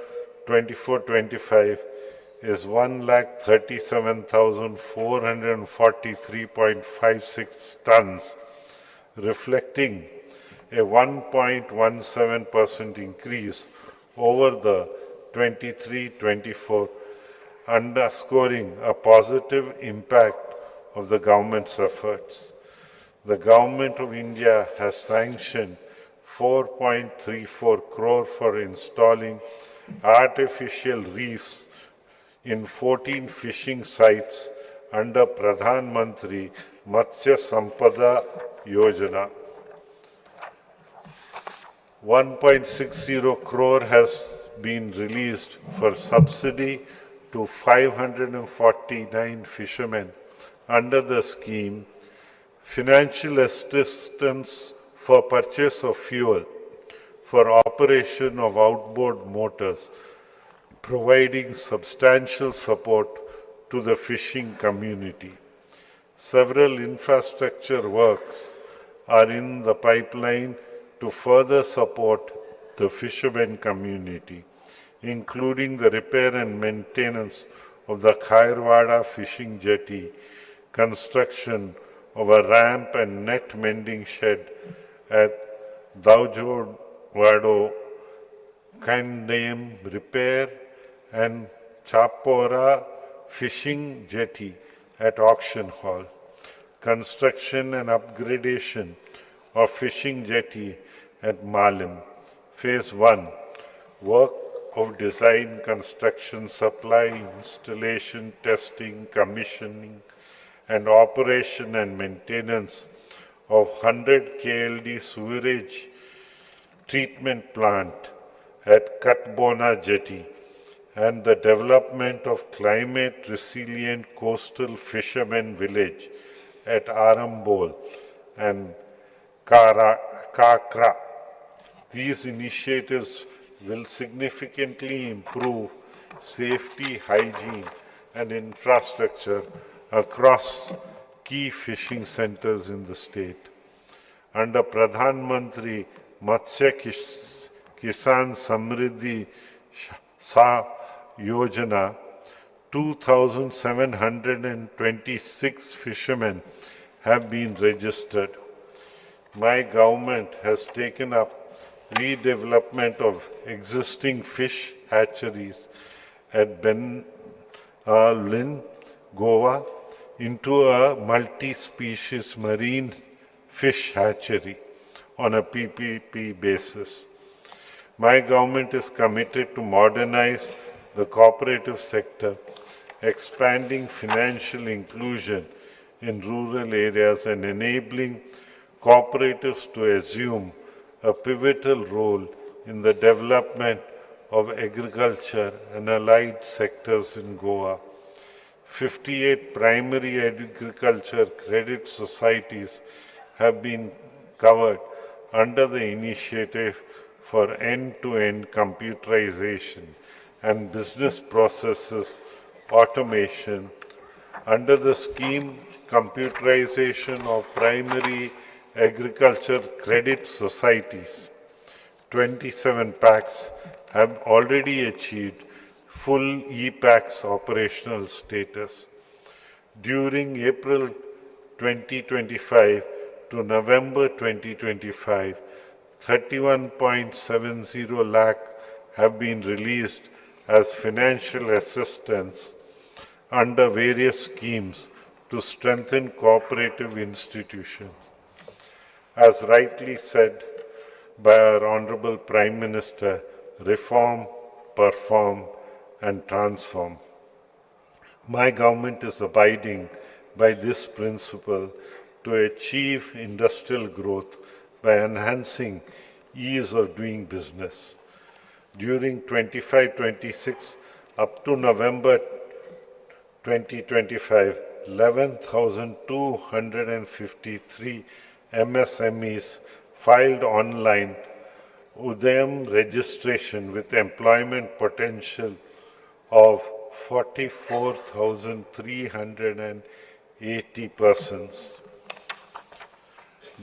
24-25 is 1,37,443.56 tons, reflecting a 1.17% increase over the 23-24, underscoring a positive impact of the government's efforts. The Government of India has sanctioned 4.34 crore for installing artificial reefs in 14 fishing sites under Pradhan Mantri Matsya Sampada Yojana. 1.60 crore has been released for subsidy to 549 fishermen under the scheme, financial assistance for purchase of fuel for operation of outboard motors, providing substantial support to the fishing community. Several infrastructure works are in the pipeline to further support the fishermen community, including the repair and maintenance of the Khairwada fishing jetty, construction of a ramp and net mending shed at Daujodwado, Kandem repair and Chapora fishing jetty at Auction Hall, construction and upgradation of fishing jetty at Malim, Phase 1, work of design, construction, supply, installation, testing, commissioning, and operation and maintenance of 100 KLD sewerage treatment plant at Katbona Jetty, and the development of climate-resilient coastal fishermen village at Arambol and Kakra. These initiatives will significantly improve safety, hygiene, and infrastructure across key fishing centers in the state. Under Pradhan Mantri Matsya Kisan Samriddhi Sa Yojana, 2,726 fishermen have been registered. My government has taken up redevelopment of existing fish hatcheries at Lynn, Goa, into a multi-species marine fish hatchery on a PPP basis. My government is committed to modernize the cooperative sector, expanding financial inclusion in rural areas and enabling cooperatives to assume a pivotal role in the development of agriculture and allied sectors in Goa. 58 primary agriculture credit societies have been covered under the initiative for end-to-end computerization and business processes automation. Under the scheme Computerization of Primary Agriculture Credit Societies, 27 packs have already achieved full e-packs operational status. During April 2025 to November 2025, 31.70 lakh have been released as financial assistance under various schemes to strengthen cooperative institutions. As rightly said by our Honorable Prime Minister, reform, perform, and transform. My government is abiding by this principle to achieve industrial growth by enhancing ease of doing business. During 25-26 up to November 2025, 11,253 MSMEs filed online Udayam registration with employment potential of 44,380 persons.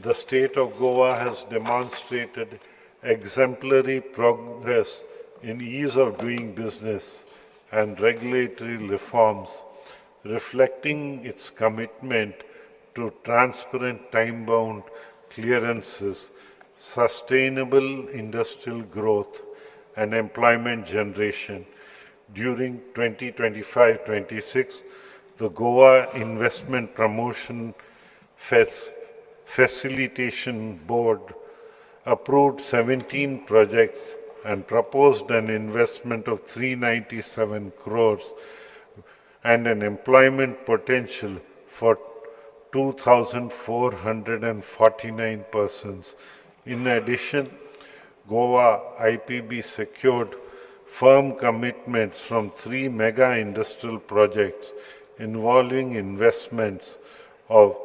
The state of Goa has demonstrated exemplary progress in ease of doing business and regulatory reforms, reflecting its commitment to transparent time-bound clearances, sustainable industrial growth, and employment generation. During 2025-26, the Goa Investment Promotion Facilitation Board approved 17 projects and proposed an investment of 397 crores and an employment potential for 2,449 persons. In addition, Goa IPB secured firm commitments from 3 mega industrial projects involving investments of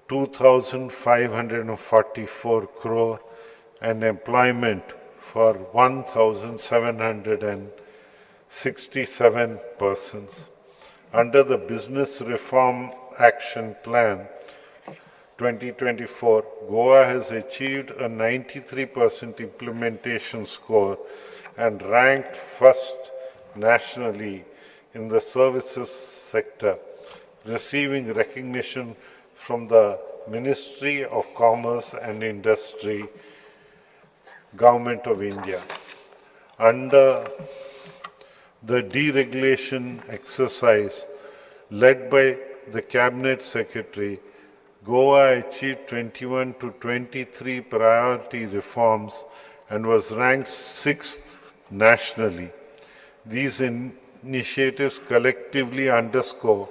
2,544 crore and employment for 1,767 persons. Under the Business Reform Action Plan 2024, Goa has achieved a 93% implementation score and ranked first nationally in the services sector, receiving recognition from the Ministry of Commerce and Industry, Government of India. Under the deregulation exercise led by the Cabinet Secretary, Goa achieved 21 to 23 priority reforms and was ranked 6th nationally. These initiatives collectively underscore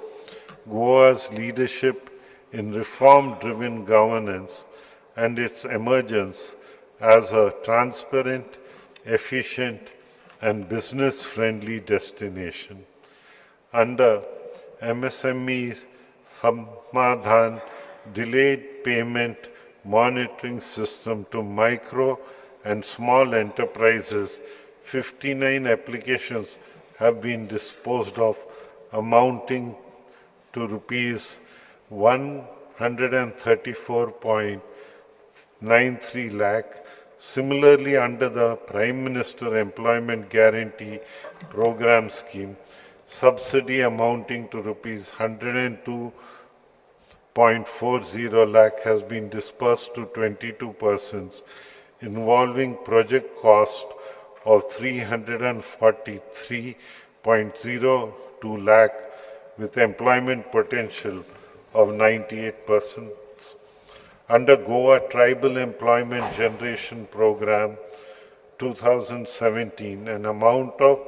Goa's leadership in reform-driven governance and its emergence as a transparent, efficient, and business-friendly destination. Under MSME's Samadhan delayed payment monitoring system to micro and small enterprises, 59 applications have been disposed of, amounting to rupees 134.93 lakh. Similarly, under the Prime Minister Employment Guarantee Program scheme, subsidy amounting to rupees 102.40 lakh has been disbursed to 22 persons, involving project cost of 343.02 lakh with employment potential of 98 persons. Under Goa Tribal Employment Generation Program 2017, an amount of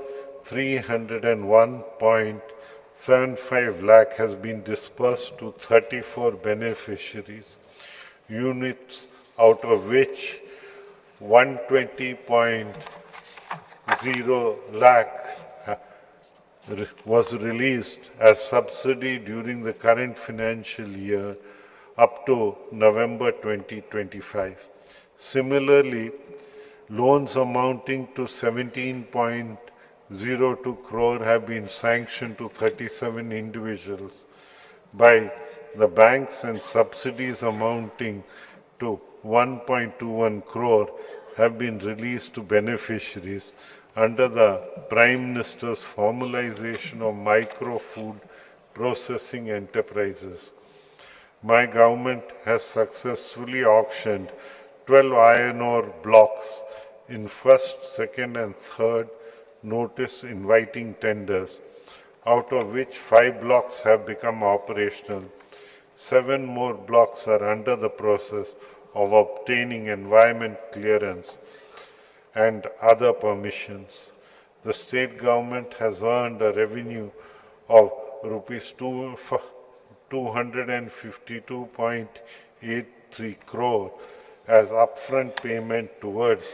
301.75 lakh has been disbursed to 34 beneficiaries, units out of which 120.10 lakh was released as subsidy during the current financial year up to November 2025. Similarly, loans amounting to 17.02 crore have been sanctioned to 37 individuals by the banks, and subsidies amounting to 1.21 crore have been released to beneficiaries under the Prime Minister's formalization of micro food processing enterprises. My government has successfully auctioned 12 iron ore blocks in first, second and third notice inviting tenders, out of which 5 blocks have become operational. 7 more blocks are under the process of obtaining environment clearance and other permissions. The state government has earned a revenue of rupees 252.83 crore as upfront payment towards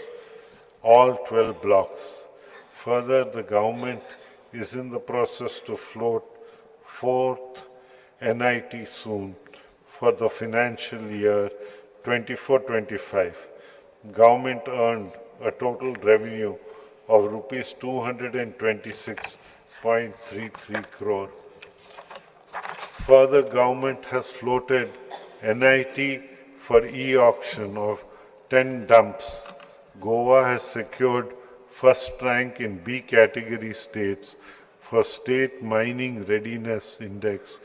all 12 blocks. Further, the government is in the process to float fourth NIT soon for the financial year 24-25. Government earned a total revenue of rupees 226.33 crore. Further, government has floated NIT for e-auction of 10 dumps. Goa has secured first rank in B category states for State Mining Readiness Index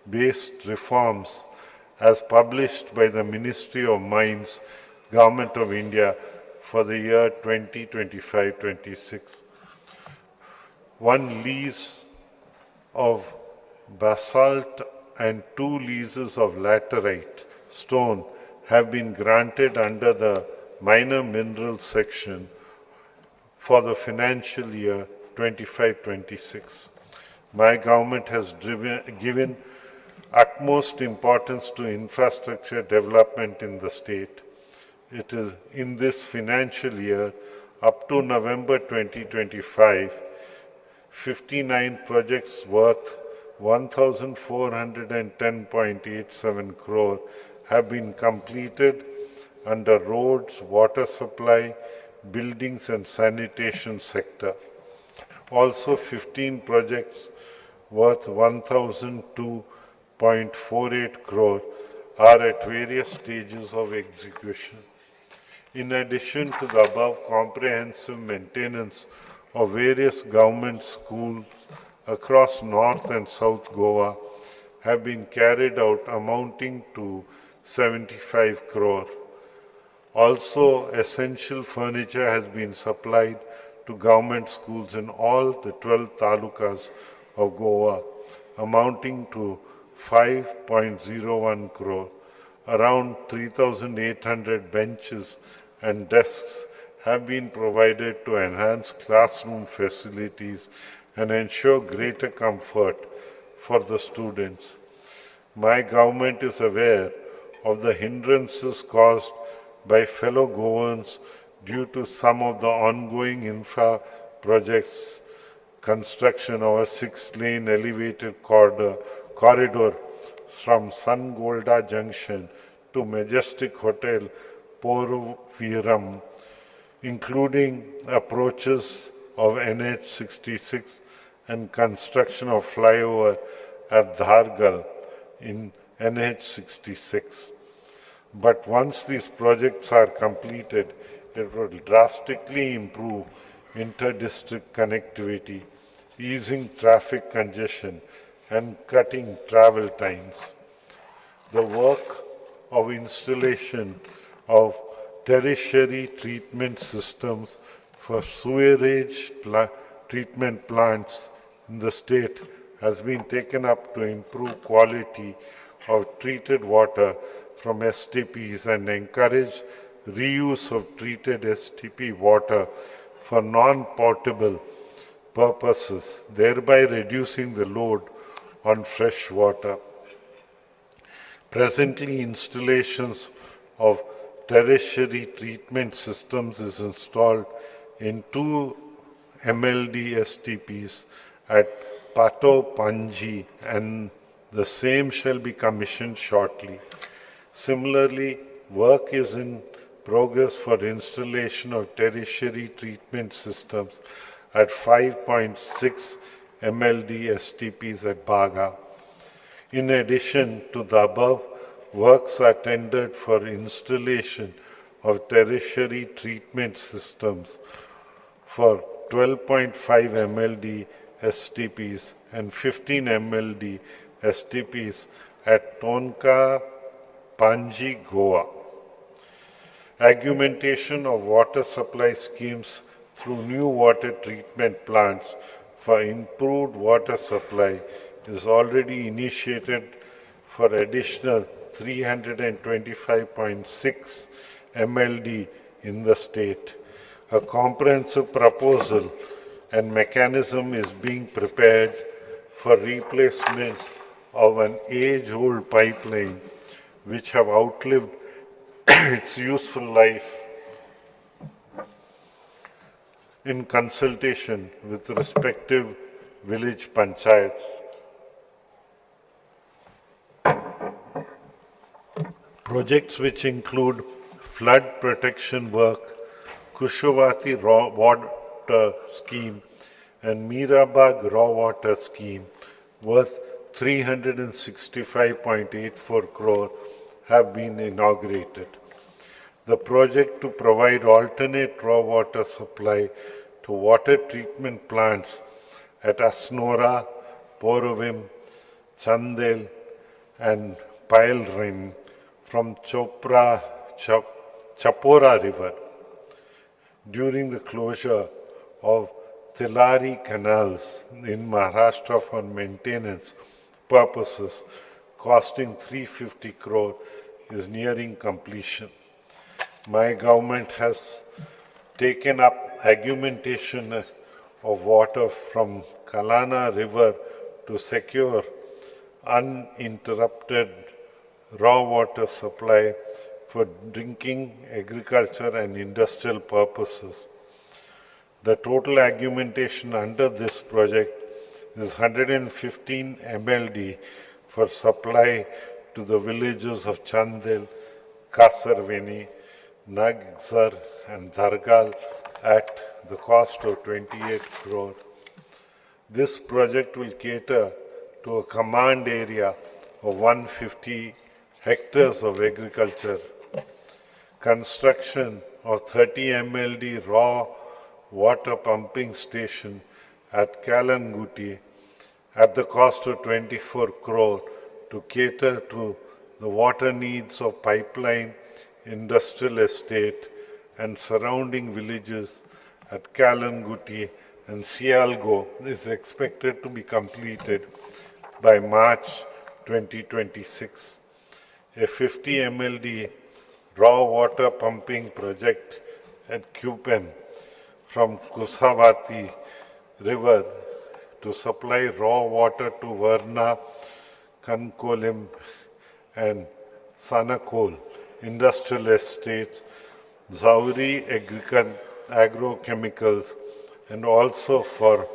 based reforms as published by the Ministry of Mines, Government of India for the year 2025-26. One lease of basalt and 2 leases of laterite stone have been granted under the minor minerals section for the financial year 25-26. My government has given utmost importance to infrastructure development in the state. It is in this financial year up to November 2025, 59 projects worth 1,410.87 crore have been completed under roads, water supply, buildings and sanitation sector. Also 15 projects worth 1,002.48 crore are at various stages of execution. In addition to the above, comprehensive maintenance of various government schools across North and South Goa have been carried out amounting to 75 crore. Also, essential furniture has been supplied to government schools in all the 12 talukas of Goa, amounting to 5.01 crore. Around 3,800 benches and desks have been provided to enhance classroom facilities and ensure greater comfort for the students. My government is aware of the hindrances caused by fellow Goans due to some of the ongoing infra projects, construction of a 6-lane elevated corridor from Sangolda Junction to Majestic Hotel, Poruviram, including approaches of NH66 and construction of flyover at Dhargal in NH66. But once these projects are completed, it will drastically improve inter-district connectivity, easing traffic congestion and cutting travel times. The work of installation of tertiary treatment systems for sewerage treatment plants in the state has been taken up to improve quality of treated water from STPs and encourage reuse of treated STP water for non-potable purposes, thereby reducing the load on fresh water. Presently, installations of tertiary treatment systems is installed in 2 MLD STPs at Pato Panji, and the same shall be commissioned shortly. Similarly, work is in progress for installation of tertiary treatment systems at 5.6 MLD STPs at Baga. In addition to the above, works are tendered for installation of tertiary treatment systems for 12.5 MLD STPs and 15 MLD STPs at Tonka, Panji, Goa. Augmentation of water supply schemes through new water treatment plants for improved water supply is already initiated for additional 325.6 MLD in the state. A comprehensive proposal and mechanism is being prepared for replacement of an age-old pipeline which have outlived its useful life in consultation with respective village panchayats. Projects which include flood protection work, Kushavati raw water scheme and Mirabag raw water scheme worth 365.84 crore have been inaugurated. The project to provide alternate raw water supply to water treatment plants at Asnora, Porovim, Chandel and Pailrin from Chapora River during the closure of Tilari canals in Maharashtra for maintenance purposes costing 350 crore is nearing completion. My government has taken up augmentation of water from Kalana River to secure uninterrupted raw water supply for drinking, agriculture and industrial purposes. The total augmentation under this project is 115 MLD for supply to the villages of Chandel, Kasarveni, Nagzar and Dhargal at the cost of 28 crore. This project will cater to a command area of 150 hectares of agriculture. Construction of 30 MLD raw water pumping station at Kalanguti at the cost of 24 crore to cater to the water needs of pipeline, industrial estate and surrounding villages at Kalanguti and Sialgo is expected to be completed by March 2026. A 50 MLD raw water pumping project at Kupen from Kushavati River to supply raw water to Varna, Kankolim and Sanakol industrial estates, Zauri agrochemicals and also for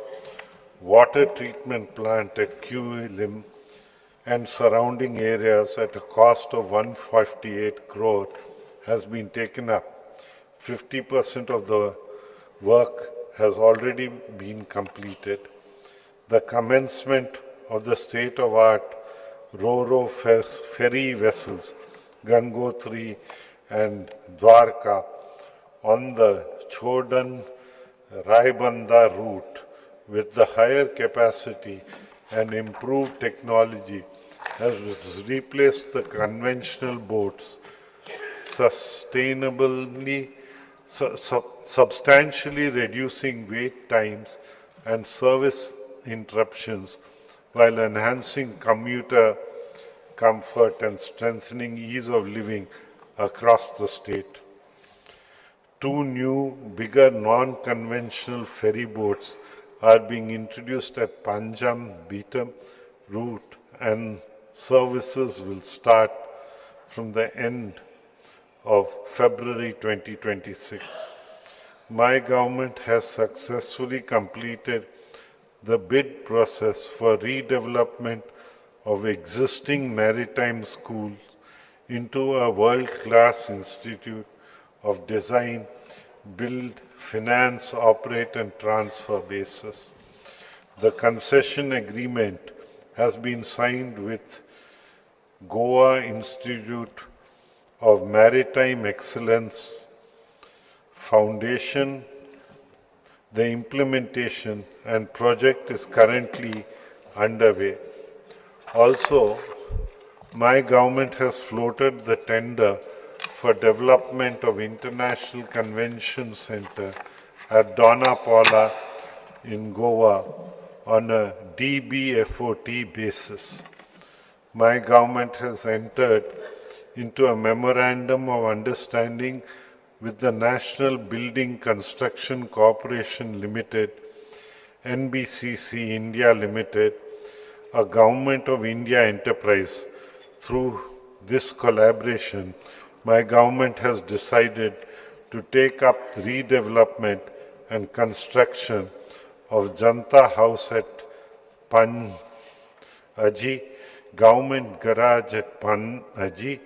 water treatment plant at Kuilim and surrounding areas at a cost of 158 crore has been taken up. 50% of the work has already been completed. The commencement of the state-of-art Ro-Ro ferry vessels, Gangotri and Dwarka, on the Chodan-Raibanda route with the higher capacity and improved technology has replaced the conventional boats substantially reducing wait times and service interruptions while enhancing commuter comfort and strengthening ease of living across the state. 2 new, bigger non-conventional ferry boats are being introduced at Panjam Beatam route and services will start from the end of February 2026. my government has successfully completed the bid process for redevelopment of existing maritime schools into a world-class institute of design, build, finance, operate and transfer basis. The concession agreement has been signed with Goa Institute of Maritime Excellence Foundation. The implementation and project is currently underway. Also, my government has floated the tender for development of International Convention Center at Dona Paula in Goa on a DBFOT basis. My government has entered into a memorandum of understanding with the National Building Construction Corporation Limited, NBCC India Limited, a Government of India enterprise. Through this collaboration, my government has decided to take up the redevelopment and construction of Janta House at Panaji, Government Garage at Panaji,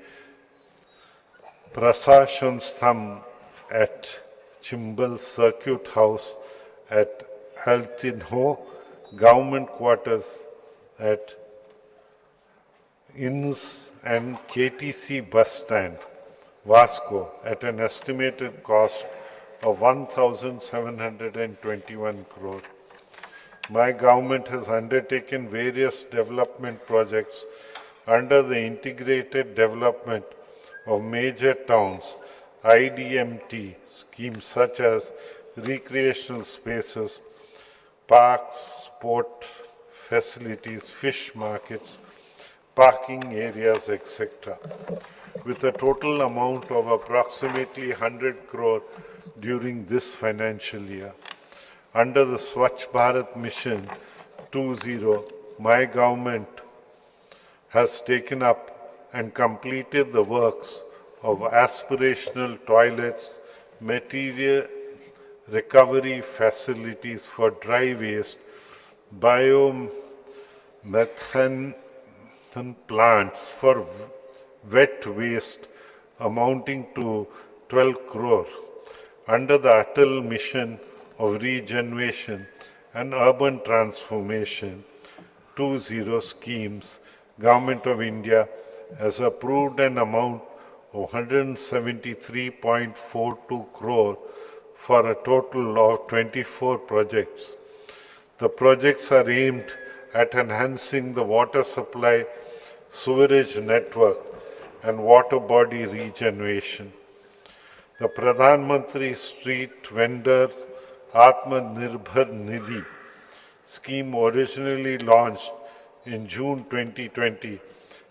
Prasashan Stham at Chimbal, Circuit House at Altinho, Government Quarters at Inns and KTC Bus Stand, Vasco, at an estimated cost of 1,721 crore. My government has undertaken various development projects under the Integrated Development of Major Towns IDMT schemes such as recreational spaces, parks, sport facilities, fish markets, parking areas, etc., with a total amount of approximately 100 crore during this financial year. Under the Swachh Bharat Mission 2.0, my government has taken up and completed the works of aspirational toilets, material recovery facilities for dry waste, biomethane plants for wet waste amounting to 12 crore. Under the Atal Mission of Regeneration and Urban Transformation 2.0 schemes, Government of India has approved an amount of 173.42 crore for a total of 24 projects. The projects are aimed at enhancing the water supply, sewerage network, and water body regeneration. The Pradhan Mantri Street Vendor Atmanirbhar Nidhi scheme, originally launched in June 2020,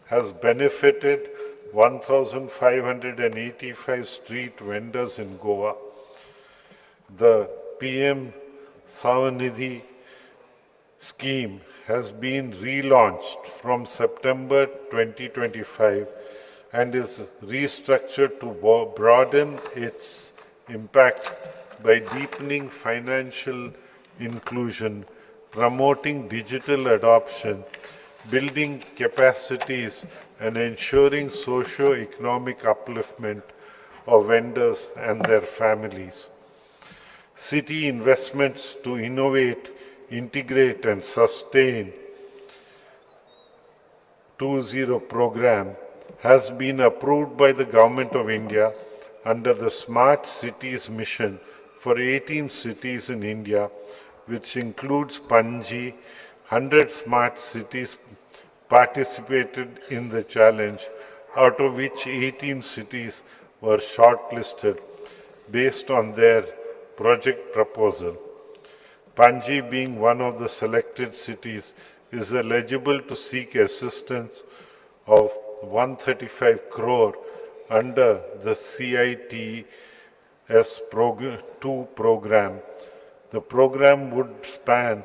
has benefited 1,585 street vendors in Goa. The PM Savanidhi scheme has been relaunched from September 2025 and is restructured to broaden its impact by deepening financial inclusion, promoting digital adoption, building capacities, and ensuring socio-economic upliftment of vendors and their families. City investments to innovate, integrate, and sustain 2.0 program has been approved by the Government of India under the Smart Cities Mission for 18 cities in India, which includes Panji. 100 smart cities participated in the challenge, out of which 18 cities were shortlisted based on their project proposal. Panji, being one of the selected cities, is eligible to seek assistance of 135 crore under the CITS II program. The program would span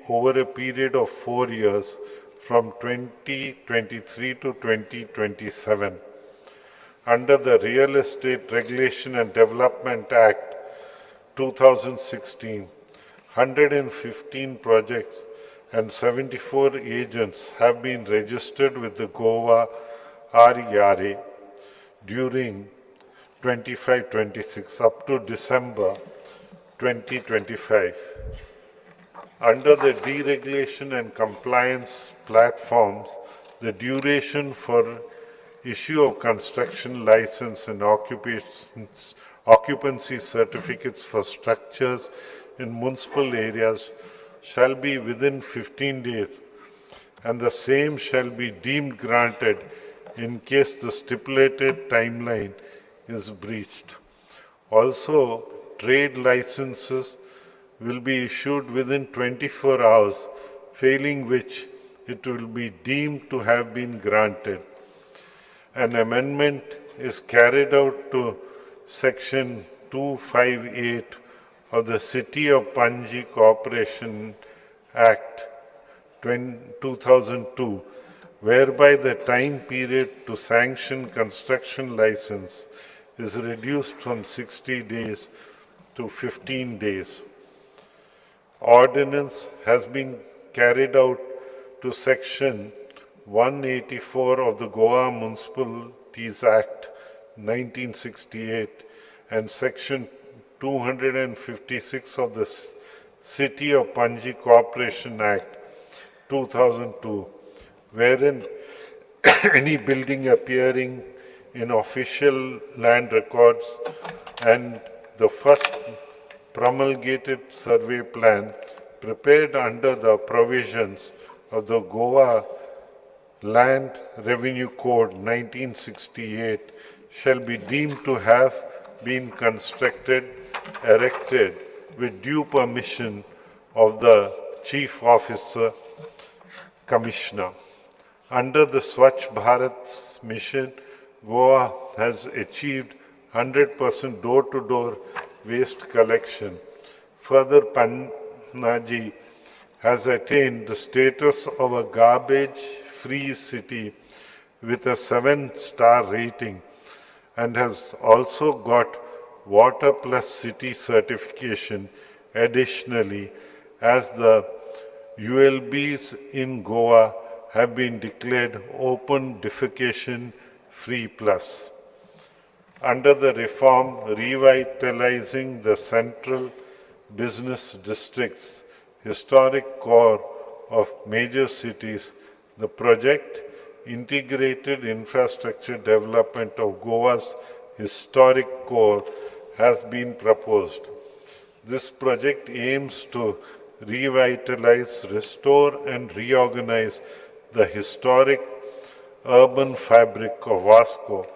over a period of 4 years from 2023 to 2027. Under the Real Estate Regulation and Development Act 2016, 115 projects and 74 agents have been registered with the Goa RERA during 25-26 up to December 2025. Under the deregulation and compliance platforms, the duration for issue of construction license and occupancy certificates for structures in municipal areas shall be within 15 days, and the same shall be deemed granted in case the stipulated timeline is breached. Also, trade licenses will be issued within 24 hours, failing which it will be deemed to have been granted. An amendment is carried out to Section 258 of the City of Panji Corporation Act 2002, whereby the time period to sanction construction license is reduced from 60 days to 15 days. Ordinance has been carried out to Section 184 of the Goa Municipalities Act 1968 and Section 256 of the City of Panji Corporation Act 2002, wherein any building appearing in official land records and the first promulgated survey plan prepared under the provisions of the Goa Land Revenue Code 1968 shall be deemed to have been constructed, erected with due permission of the Chief Officer Commissioner. Under the Swachh Bharat mission, Goa has achieved 100% door-to-door waste collection. Further, Panaji has attained the status of a garbage-free city with a 7-star rating and has also got Water Plus City certification. Additionally, as the ULBs in Goa have been declared open defecation free plus. Under the reform revitalizing the central business districts, historic core of major cities, the project Integrated Infrastructure Development of Goa's historic core has been proposed. This project aims to revitalize, restore and reorganize the historic urban fabric of Vasco,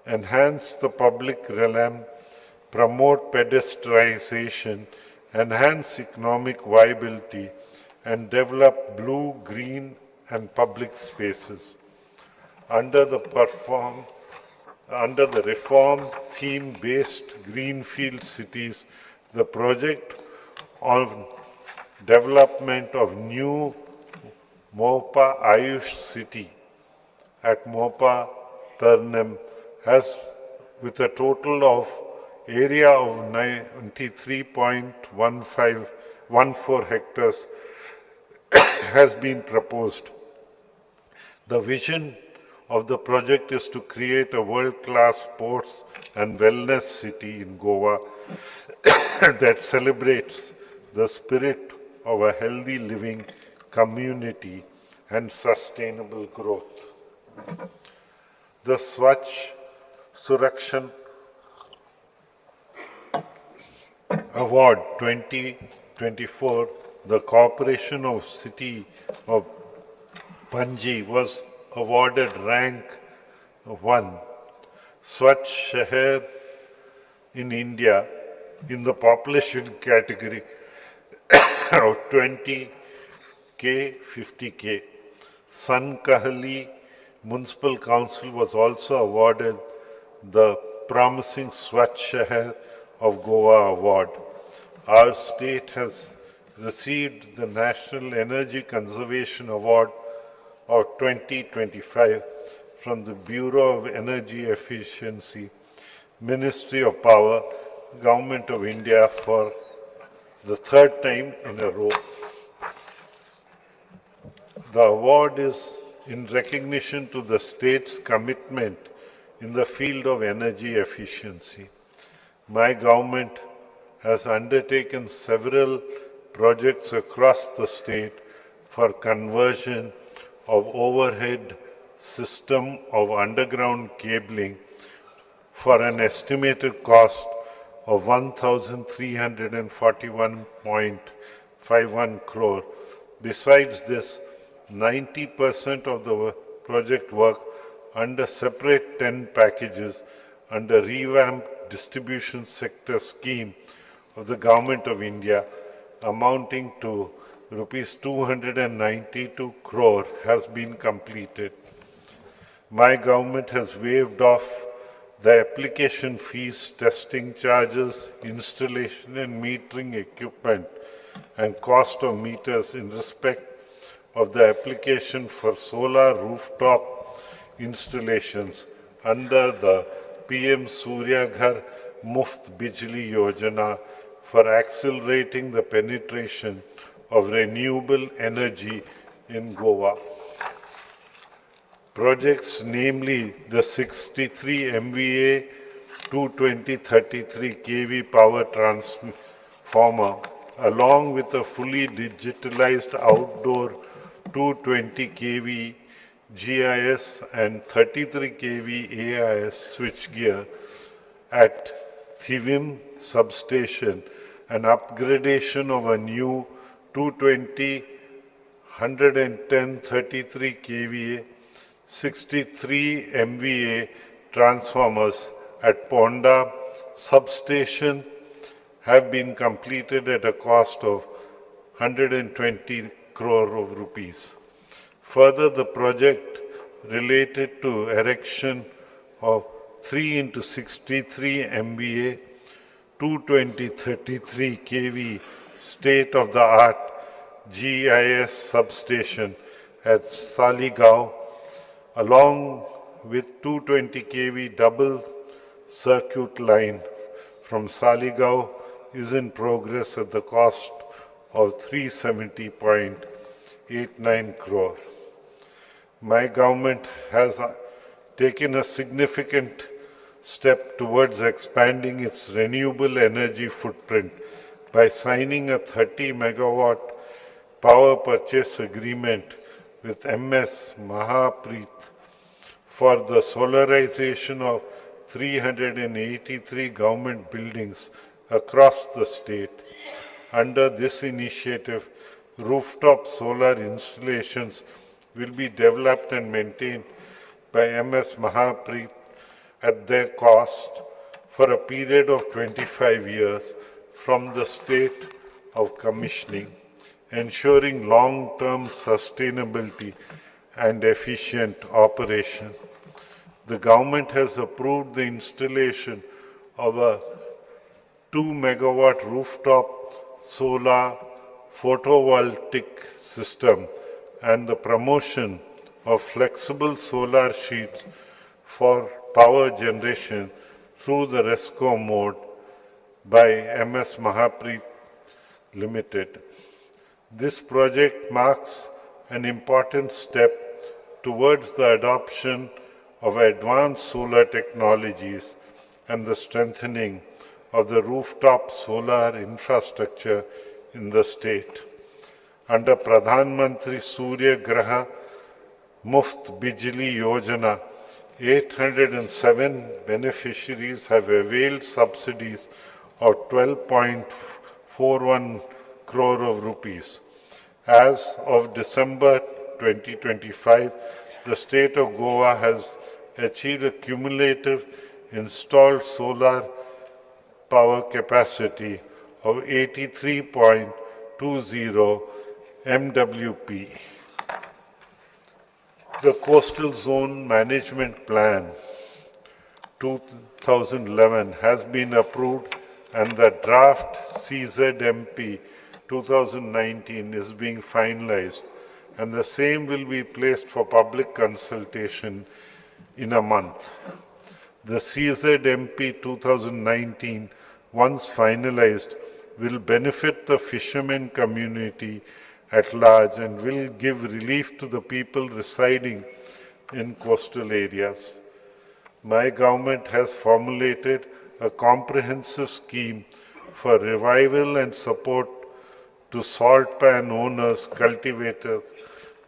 enhance the public realm, promote pedestrianization, enhance economic viability, and develop blue, green, and public spaces. Under the reform theme-based greenfield cities, the project on development of new Mopa Ayush city at Mopa Turnham has, with a total of area of 93.14 hectares, has been proposed. The vision of the project is to create a world-class sports and wellness city in Goa that celebrates the spirit of a healthy living community and sustainable growth. The Swachh Surakshan Award 2024, the Corporation of City of Panji was awarded rank 1 Swachh Shahar in India in the population category of 20K, 50K. Sankahali Municipal Council was also awarded the Promising Swachh Shahar of Goa Award. Our state has received the National Energy Conservation Award of 2025 from the Bureau of Energy Efficiency, Ministry of Power, Government of India for the third time in a row. The award is in recognition to the state's commitment in the field of energy efficiency. My government has undertaken several projects across the state for conversion of overhead system of underground cabling for an estimated cost of 1,341.51 crore. Besides this, 90% of the project work under separate 10 packages under revamped distribution sector scheme of the Government of India amounting to rupees 292 crore has been completed. My government has waived off the application fees, testing charges, installation and metering equipment and cost of meters in respect of the application for solar rooftop installations under the PM Surya Ghar Muft Bijli Yojana for accelerating the penetration of renewable energy in Goa. Projects namely the 63 MVA 220-33 kV power transformer along with a fully digitalized outdoor 220 kV GIS and 33 kV AIS switchgear at Thivim substation, an upgradation of a new 220 110 33 kVA 63 MVA transformers at Ponda substation have been completed at a cost of 120 crore of rupees. Further, the project related to erection of 3 into 63 MVA 220-33 kV state-of-the-art GIS substation at Saligao along with 220 kV double circuit line from Saligao is in progress at the cost of 370.89 crore. My government has taken a significant step towards expanding its renewable energy footprint by signing a 30 megawatt power purchase agreement with MS Mahapreet for the solarization of 383 government buildings across the state. Under this initiative, rooftop solar installations will be developed and maintained by MS Mahapreet at their cost for a period of 25 years from the state of commissioning, ensuring long-term sustainability and efficient operation. The government has approved the installation of a 2 megawatt rooftop solar photovoltaic system and the promotion of flexible solar sheets for power generation through the RESCO mode by MS Mahapreet Limited. This project marks an important step towards the adoption of advanced solar technologies and the strengthening of the rooftop solar infrastructure in the state. Under Pradhan Mantri Surya Graha Muft Bijli Yojana, 807 beneficiaries have availed subsidies of 12.41 crore of rupees. As of December 2025, the state of Goa has achieved a cumulative installed solar power capacity of 83.20 MWP. The Coastal Zone Management Plan 2011 has been approved and the draft CZMP 2019 is being finalized, and the same will be placed for public consultation in a month. The CZMP 2019 once finalized, will benefit the fishermen community at large and will give relief to the people residing in coastal areas. My government has formulated a comprehensive scheme for revival and support to salt pan owners, cultivators,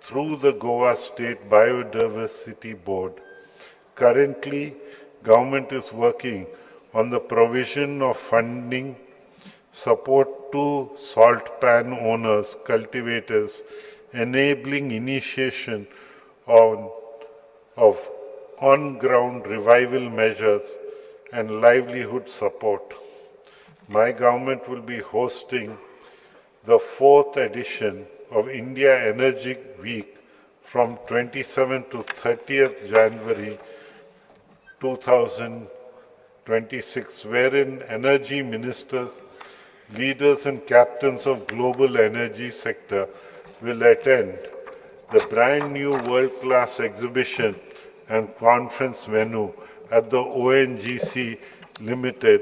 through the Goa State Biodiversity Board. Currently, government is working on the provision of funding support to salt pan owners, cultivators, enabling initiation of on-ground revival measures and livelihood support. My government will be hosting the 4th edition of India Energy Week from 27th to 30th January 2026, wherein energy ministers, leaders and captains of global energy sector will attend the brand new world-class exhibition and conference venue at the ONGC Limited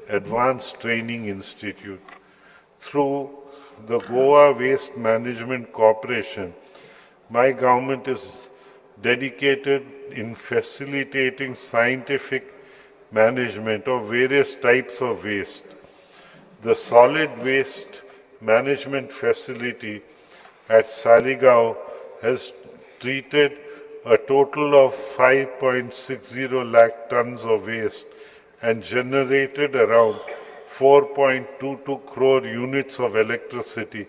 Advanced Training Institute. Through the Goa Waste Management Corporation, my government is dedicated in facilitating scientific management of various types of waste. The solid waste management facility at Saligao has treated a total of 5.60 lakh tons of waste and generated around 4.22 crore units of electricity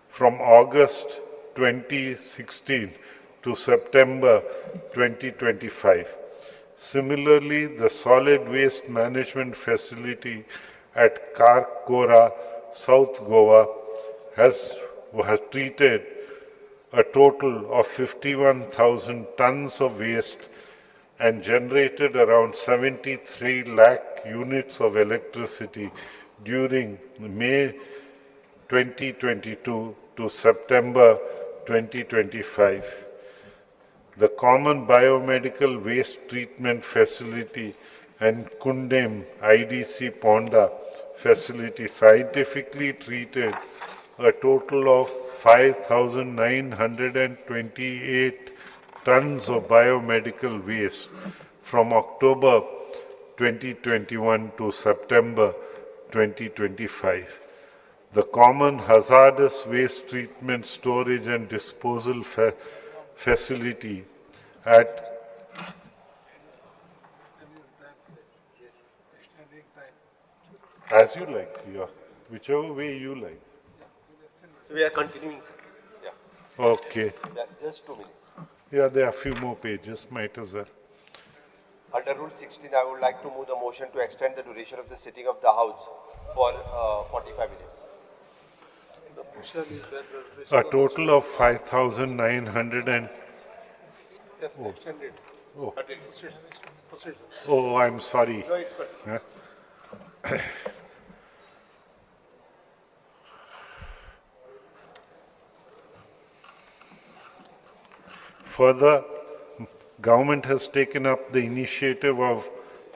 from August 2016 to September 2025. Similarly, the solid waste management facility at Karkora, South Goa, has treated a total of 51,000 tons of waste and generated around 73 lakh units of electricity during May 2022 to September 2025. The Common Biomedical Waste Treatment Facility and Kundem IDC Ponda facility scientifically treated a total of 5,928 tons of biomedical waste from October 2021 to September 2025. The Common Hazardous Waste Treatment Storage and Disposal Facility at as you like, whichever way you like. We are continuing, sir. Yeah. Okay. Yeah, just 2 minutes. Yeah, there are a few more pages, might as well. Under Rule 16, I would like to move the motion to extend the duration of the sitting of the House for 45 minutes. The motion is that A total of 5,900 and... yes, extended. Oh. Proceed. Oh, I'm sorry. No, it's good. Huh? Further, government has taken up the initiative of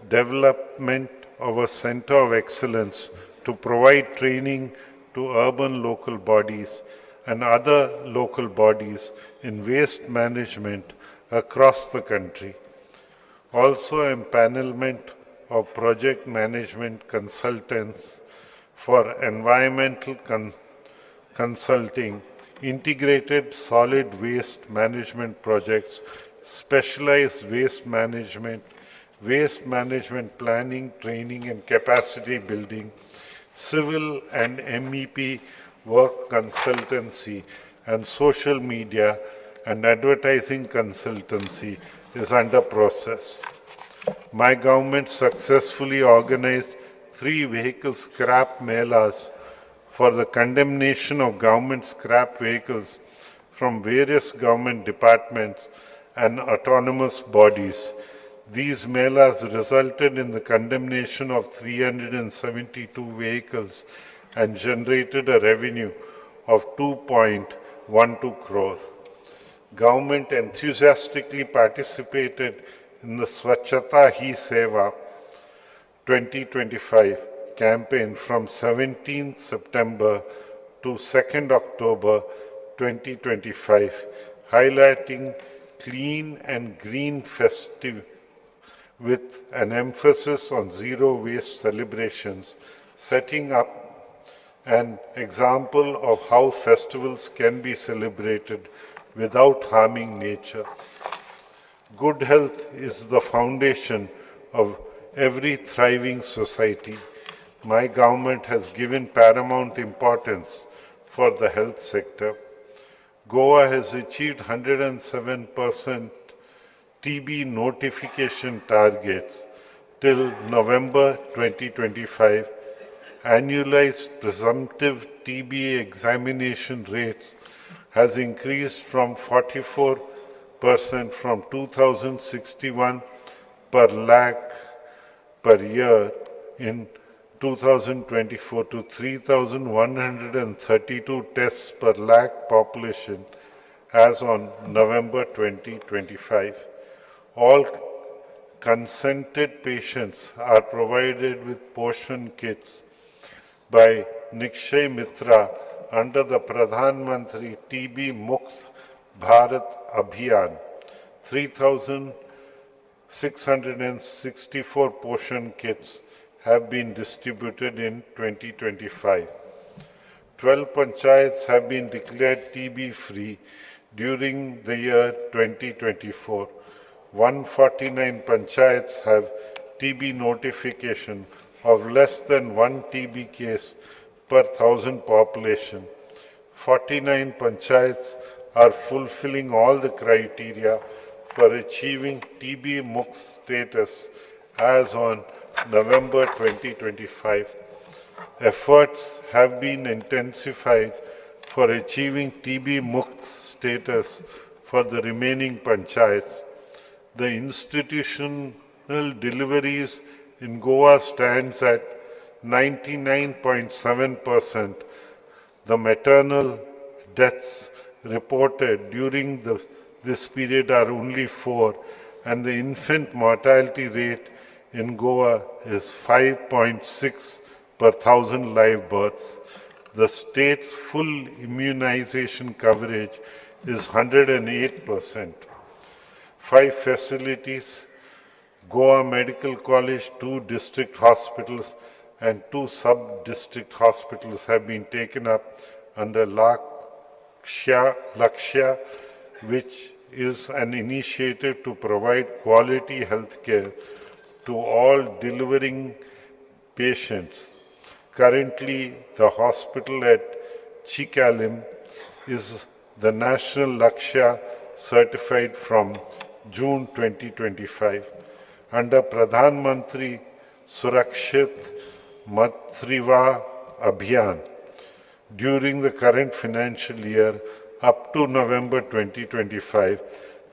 development of a center of excellence to provide training to urban local bodies and other local bodies in waste management across the country. Also, empanelment of project management consultants for environmental consulting, integrated solid waste management projects, specialized waste management planning, training and capacity building, civil and MEP work consultancy, and social media and advertising consultancy is under process. My government successfully organized 3 vehicle scrap melas for the condemnation of government scrap vehicles from various government departments and autonomous bodies. These melas resulted in the condemnation of 372 vehicles and generated a revenue of 2.12 crore. Government enthusiastically participated in the Swachhata Hi Seva 2025 campaign from 17th September to 2nd October 2025, highlighting clean and green festive with an emphasis on zero waste celebrations, setting up an example of how festivals can be celebrated without harming nature. Good health is the foundation of every thriving society. My government has given paramount importance for the health sector. Goa has achieved 107% TB notification targets till November 2025. Annualized presumptive TB examination rates has increased from 44% from 2061 per lakh per year in 2024 to 3,132 tests per lakh population as on November 2025. All consented patients are provided with portion kits by Nikshay Mitra under the Pradhan Mantri TB Mukt Bharat Abhiyan. 3,664 portion kits have been distributed in 2025. 12 panchayats have been declared TB free during the year 2024. 149 panchayats have TB notification of less than one TB case per 1,000 population. 49 panchayats are fulfilling all the criteria for achieving TB Mukt status as on November 2025. Efforts have been intensified for achieving TB Mukt status for the remaining panchayats. The institutional deliveries in Goa stands at 99.7%. The maternal deaths reported during this period are only 4, and the infant mortality rate in Goa is 5.6 per 1,000 live births. The state's full immunization coverage is 108%. 5 facilities, Goa Medical College, 2 district hospitals and 2 sub-district hospitals have been taken up under Lakshya, which is an initiative to provide quality health care to all delivering patients. Currently, the hospital at Chikalim is the National Lakshya certified from June 2025. Under Pradhan Mantri Surakshit Matriva Abhiyan, during the current financial year up to November 2025,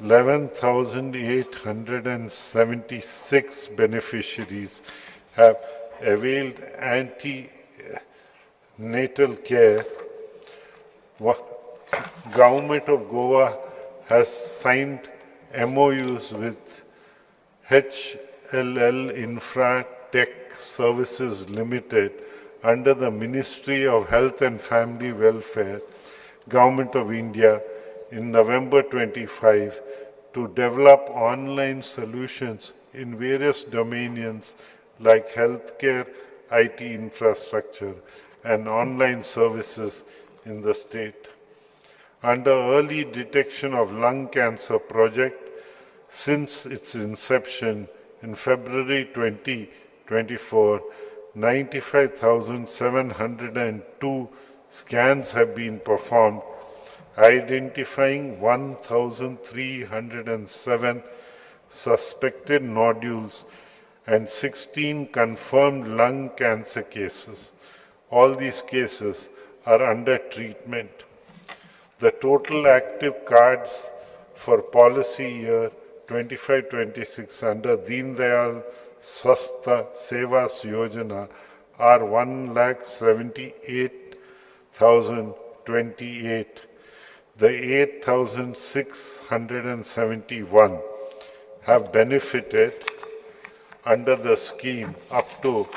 11,876 beneficiaries have availed antenatal care. Government of Goa has signed MOUs with HLL Infra Tech Services Limited under the Ministry of Health and Family Welfare, Government of India, in November 25 to develop online solutions in various domains like healthcare, IT infrastructure, and online services in the state. Under Early Detection of Lung Cancer project, since its inception in February 2024, 95,702 scans have been performed, identifying 1,307 suspected nodules and 16 confirmed lung cancer cases. All these cases are under treatment. The total active cards for policy year 25-26 under Deen Dayal Swastha Sevas Yojana are 1,78,028. The 8,671 have benefited under the scheme up to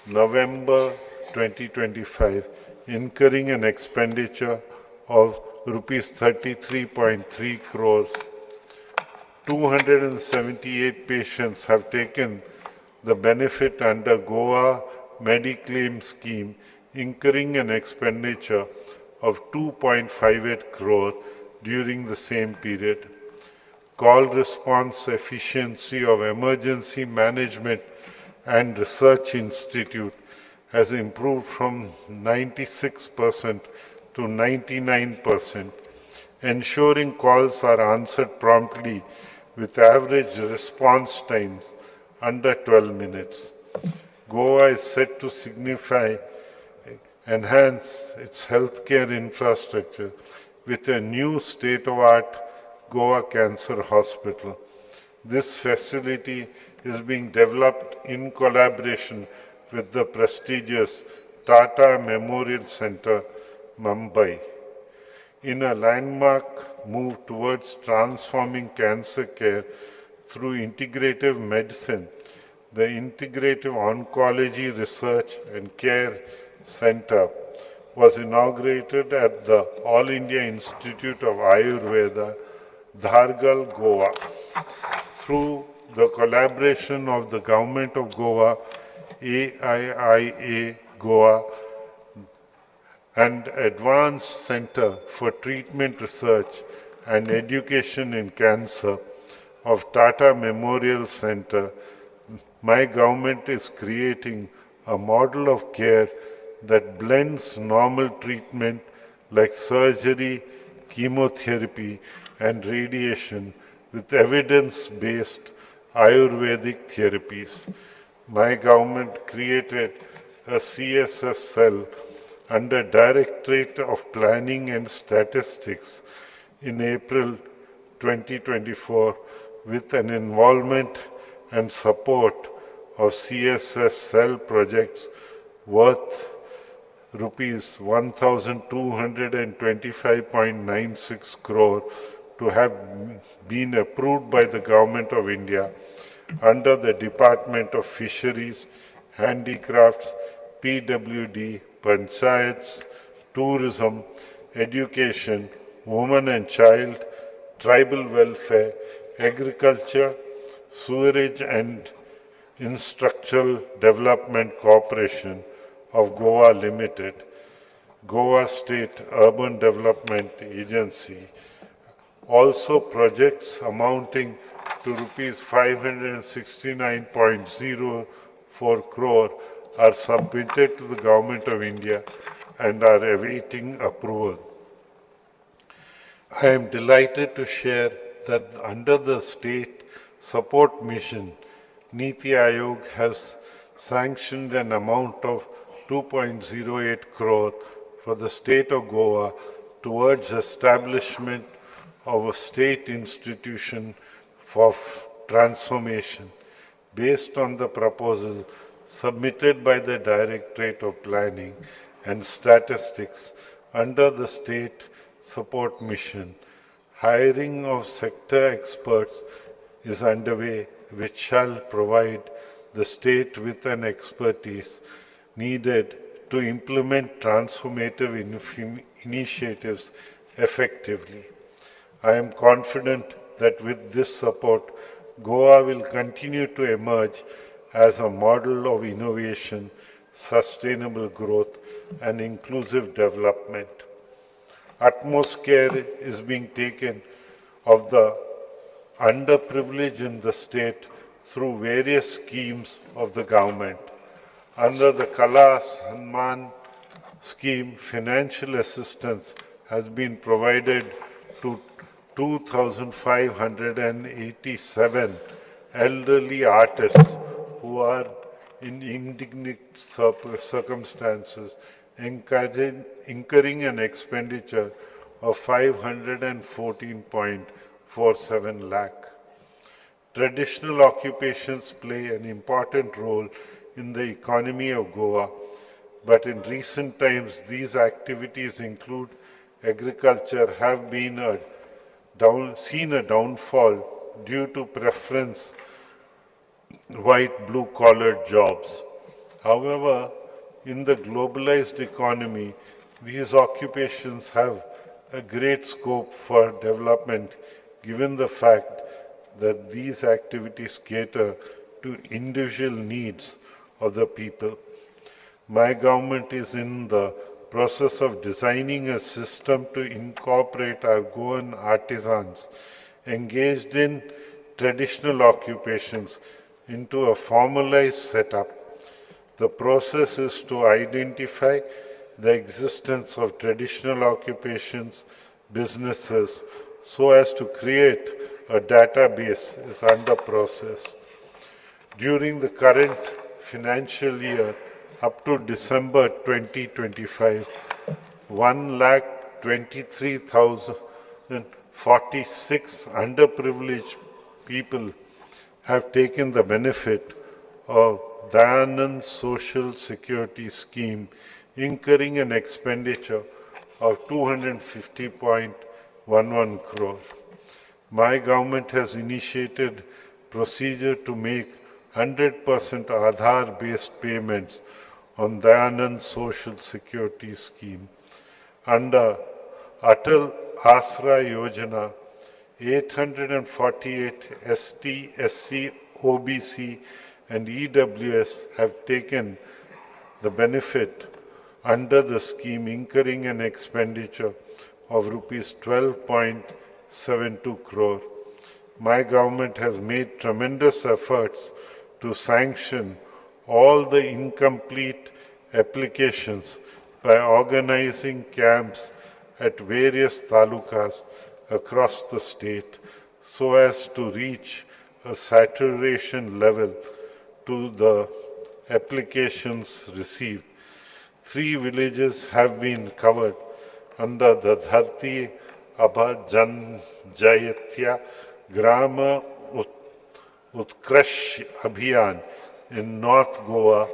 November 2025, incurring an expenditure of rupees 33.3 crores. 278 patients have taken the benefit under Goa Mediclaim scheme, incurring an expenditure of 2.58 crore during the same period. Call response efficiency of Emergency Management and Research Institute has improved from 96% to 99%, ensuring calls are answered promptly with average response times under 12 minutes. Goa is set to enhance its healthcare infrastructure with a new state-of-the-art Goa Cancer Hospital. This facility is being developed in collaboration with the prestigious Tata Memorial Center, Mumbai. In a landmark move towards transforming cancer care through integrative medicine, the Integrative Oncology Research and Care Center was inaugurated at the All India Institute of Ayurveda, Dhargal, Goa. Through the collaboration of the Government of Goa, AIIA Goa, and Advanced Center for Treatment Research and Education in Cancer of Tata Memorial Center, my government is creating a model of care that blends normal treatment like surgery, chemotherapy, and radiation with evidence-based Ayurvedic therapies. My government created a CSS cell under Directorate of Planning and Statistics in April 2024 with an involvement and support of CSS cell projects worth rupees 1,225.96 crore to have been approved by the Government of India under the Department of Fisheries, Handicrafts, PWD, Panchayats, Tourism, Education, Women and Child, Tribal Welfare, Agriculture, Sewerage and Infrastructural Development Corporation of Goa Limited, Goa State Urban Development Agency. Also projects amounting to rupees 569.04 crore are submitted to the Government of India and are awaiting approval. I am delighted to share that under the State Support Mission, Niti Aayog has sanctioned an amount of 2.08 crore for the state of Goa towards establishment of a state institution for transformation based on the proposal submitted by the Directorate of Planning and Statistics under the State Support Mission. Hiring of sector experts is underway, which shall provide the state with an expertise needed to implement transformative initiatives effectively. I am confident that with this support, Goa will continue to emerge as a model of innovation, sustainable growth, and inclusive development. Utmost care is being taken of the underprivileged in the state through various schemes of the government. Under the Kala Samman scheme, financial assistance has been provided to 2,587 elderly artists who are in indigent circumstances, incurring an expenditure of 514.47 lakh. Traditional occupations play an important role in the economy of Goa, but in recent times these activities include agriculture have been seen a downfall due to preference white blue-collar jobs. However, in the globalized economy, these occupations have a great scope for development given the fact that these activities cater to individual needs of the people. My government is in the process of designing a system to incorporate our Goan artisans engaged in traditional occupations into a formalized setup. The process is to identify the existence of traditional occupations, businesses, so as to create a database is under process. During the current financial year, up to December 2025, 1,23,046 underprivileged people have taken the benefit of Dayanand Social Security Scheme, incurring an expenditure of 250.11 crore. My government has initiated procedure to make 100% Aadhaar-based payments on Dayanand Social Security Scheme. Under Atal Asra Yojana, 848 ST, SC, OBC and EWS have taken the benefit under the scheme, incurring an expenditure of rupees 12.72 crore. My government has made tremendous efforts to sanction all the incomplete applications by organizing camps at various talukas across the state so as to reach a saturation level to the applications received. 3 villages have been covered under the Dharti Abha Janjayatya Grama Utkrash Abhiyan in North Goa.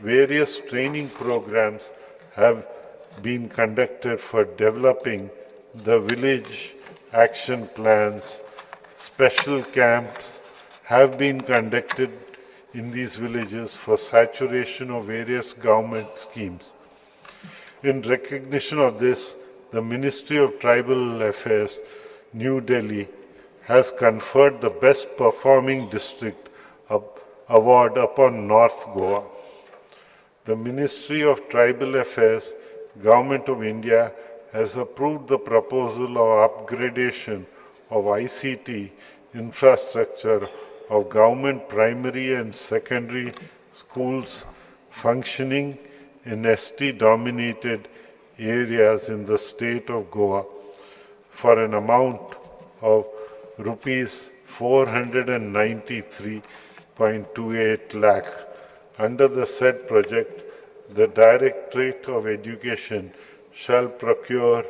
Various training programs have been conducted for developing the village action plans. Special camps have been conducted in these villages for saturation of various government schemes. In recognition of this, the Ministry of Tribal Affairs, New Delhi, has conferred the Best Performing District Award upon North Goa. The Ministry of Tribal Affairs, Government of India, has approved the proposal of upgradation of ICT infrastructure of government primary and secondary schools functioning in ST-dominated areas in the state of Goa for an amount of rupees 493.28 lakh. Under the said project, the Directorate of Education shall procure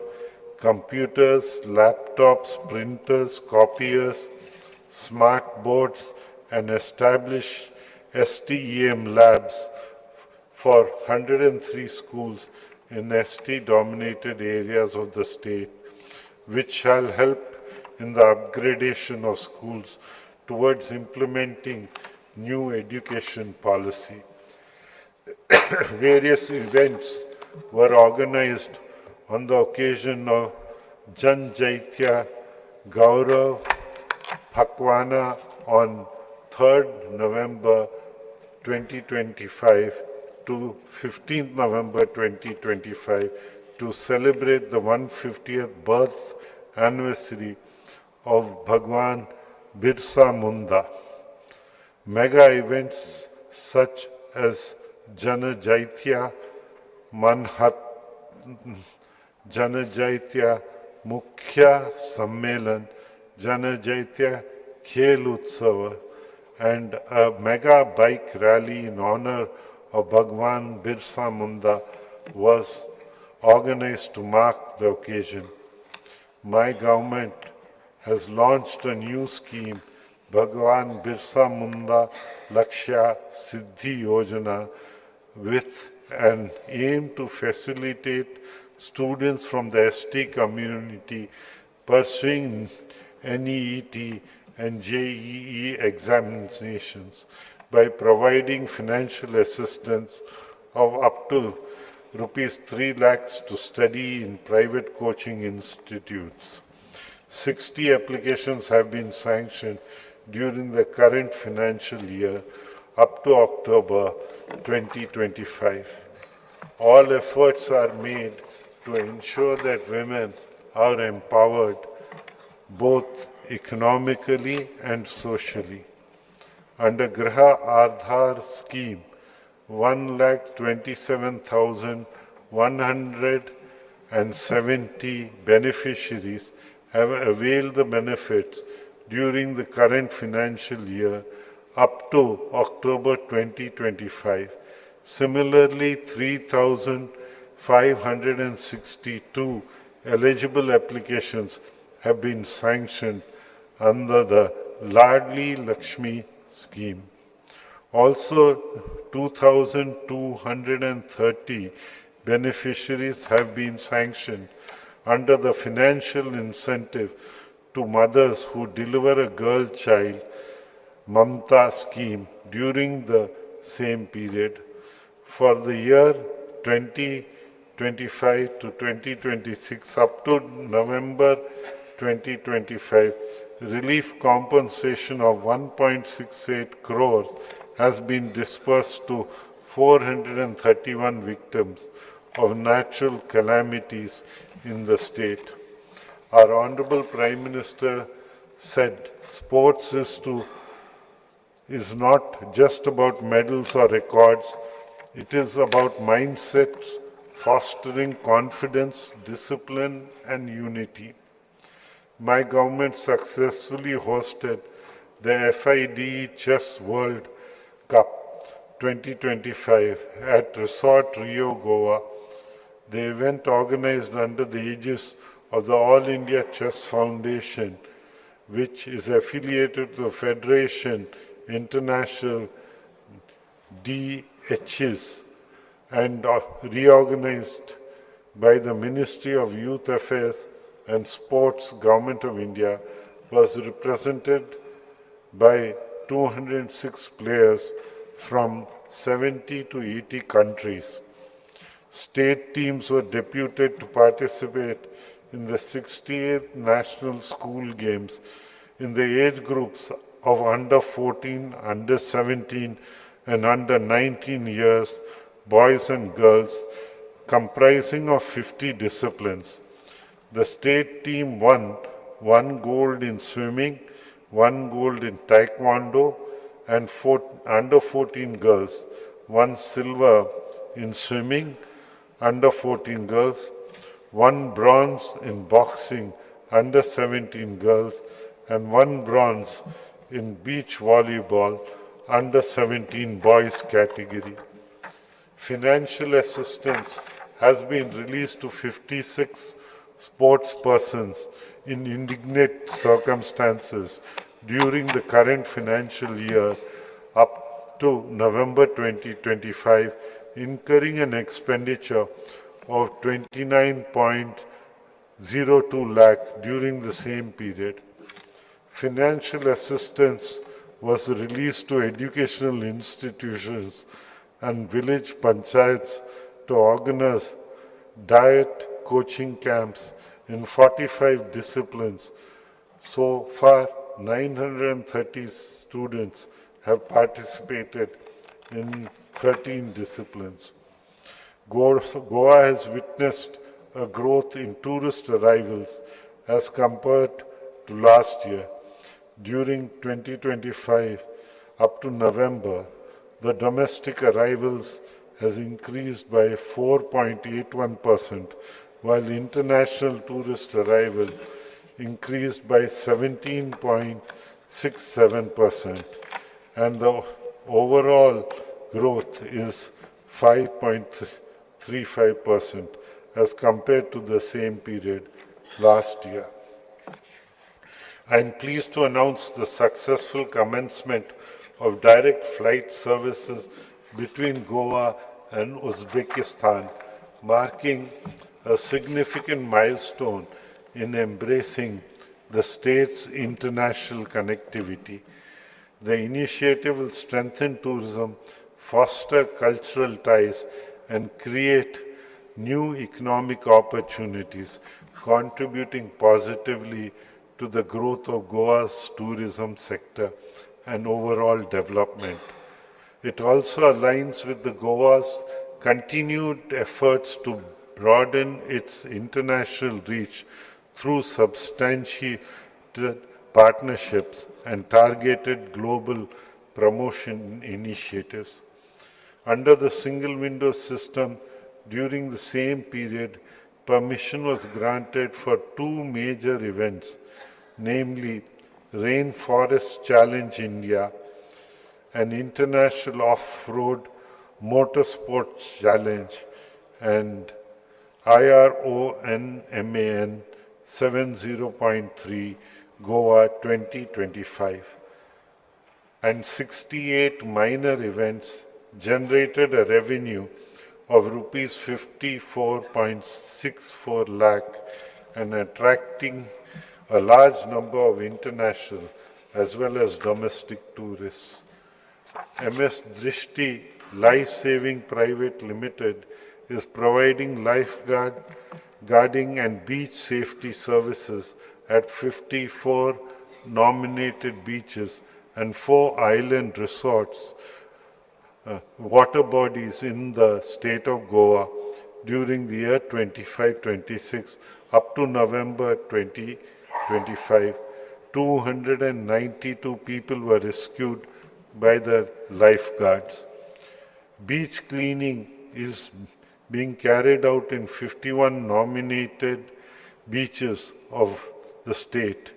computers, laptops, printers, copiers, smart boards, and establish STEM labs for 103 schools in ST-dominated areas of the state, which shall help in the upgradation of schools towards implementing new education policy. Various events were organized on the occasion of Jan Jaitya Gaurav Phakwana on 3rd November 2025 to 15th November 2025 to celebrate the 150th birth anniversary of Bhagwan Birsa Munda. Mega events such as Jana Jaitya Manhat, Jana Jaitya Mukhya Sammelan, Jana Jaitya Khel Utsava, and a mega bike rally in honor of Bhagwan Birsa Munda was organized to mark the occasion. My government has launched a new scheme, Bhagwan Birsa Munda Lakshya Siddhi Yojana, with an aim to facilitate students from the ST community pursuing NEET and JEE examinations by providing financial assistance of up to rupees 3 lakhs to study in private coaching institutes. 60 applications have been sanctioned during the current financial year up to October 2025. All efforts are made to ensure that women are empowered both economically and socially. Under Graha Aadhar scheme, 1,27,170 beneficiaries have availed the benefits during the current financial year up to October 2025. Similarly, 3,562 eligible applications have been sanctioned under the Ladli Lakshmi scheme. Also, 2,230 beneficiaries have been sanctioned under the financial incentive to mothers who deliver a girl child, Mamta scheme, during the same period. For the year 2025 to 2026, up to November 2025, relief compensation of 1.68 crores has been disbursed to 431 victims of natural calamities in the state. Our Honorable Prime Minister said sports is not just about medals or records, it is about mindsets, fostering confidence, discipline, and unity. My government successfully hosted the FIDE Chess World Cup 2025 at Resort Rio, Goa. The event, organized under the aegis of the All India Chess Foundation, which is affiliated to the Federation International DHs and reorganized by the Ministry of Youth Affairs and Sports, Government of India, was represented by 206 players from 70 to 80 countries. State teams were deputed to participate in the 68th National School Games in the age groups of under 14, under 17, and under 19 years, boys and girls, comprising of 50 disciplines. The state team won 1 gold in swimming, 1 gold in taekwondo, and under 14 girls, 1 silver in swimming, under 14 girls, 1 bronze in boxing, under 17 girls, and 1 bronze in beach volleyball, under 17 boys category. Financial assistance has been released to 56 sports persons in indignant circumstances during the current financial year up to November 2025, incurring an expenditure of 29.02 lakh during the same period. Financial assistance was released to educational institutions and village panchayats to organize diet coaching camps in 45 disciplines. So far, 930 students have participated in 13 disciplines. Goa has witnessed a growth in tourist arrivals as compared to last year. During 2025 up to November, the domestic arrivals has increased by 4.81%, while international tourist arrival increased by 17.67%, and the overall growth is 5.35% as compared to the same period last year. I am pleased to announce the successful commencement of direct flight services between Goa and Uzbekistan, marking a significant milestone in embracing the state's international connectivity. The initiative will strengthen tourism, foster cultural ties, and create new economic opportunities, contributing positively to the growth of Goa's tourism sector and overall development. It also aligns with the Goa's continued efforts to broaden its international reach through substantiated partnerships and targeted global promotion initiatives. Under the single window system, during the same period, permission was granted for two major events, namely Rainforest Challenge India, an international off-road motorsports challenge, and IRONMAN 70.3 Goa 2025, and 68 minor events generated a revenue of rupees 54.64 lakh and attracting a large number of international as well as domestic tourists. MS Drishti Life Saving Private Limited is providing guarding and beach safety services at 54 nominated beaches and 4 island resorts, water bodies in the state of Goa during the year 25-26 up to November 2025. 292 people were rescued by the lifeguards. Beach cleaning is being carried out in 51 nominated beaches of the state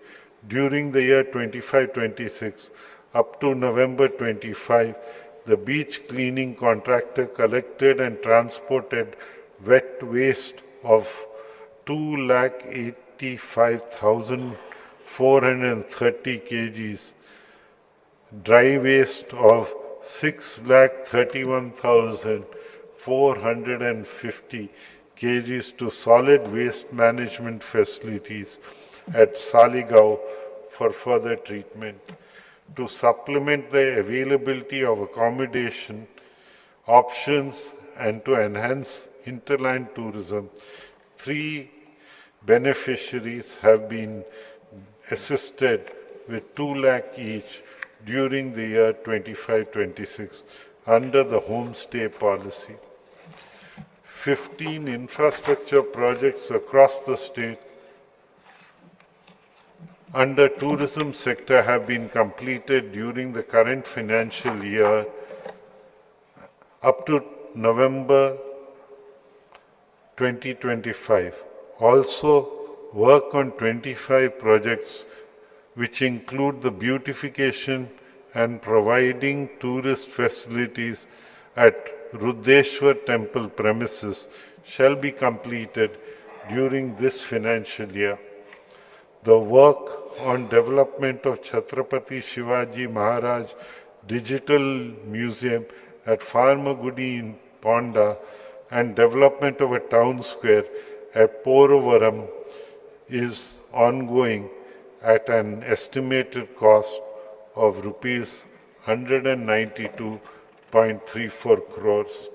during the year 25-26 up to November 25. The beach cleaning contractor collected and transported wet waste of 285,430 kgs, dry waste of 631,450 kgs to solid waste management facilities at Saligao for further treatment. To supplement the availability of accommodation options and to enhance hinterland tourism, 3 beneficiaries have been assisted with 2 lakh each during the year 25-26 under the homestay policy. 15 infrastructure projects across the state under tourism sector have been completed during the current financial year up to November 2025. Also, work on 25 projects which include the beautification and providing tourist facilities at Ruddeshwar temple premises shall be completed during this financial year. The work on development of Chhatrapati Shivaji Maharaj Digital Museum at Farmagudi in Ponda and development of a town square at Poravaram is ongoing at an estimated cost of rupees 192.34 crores.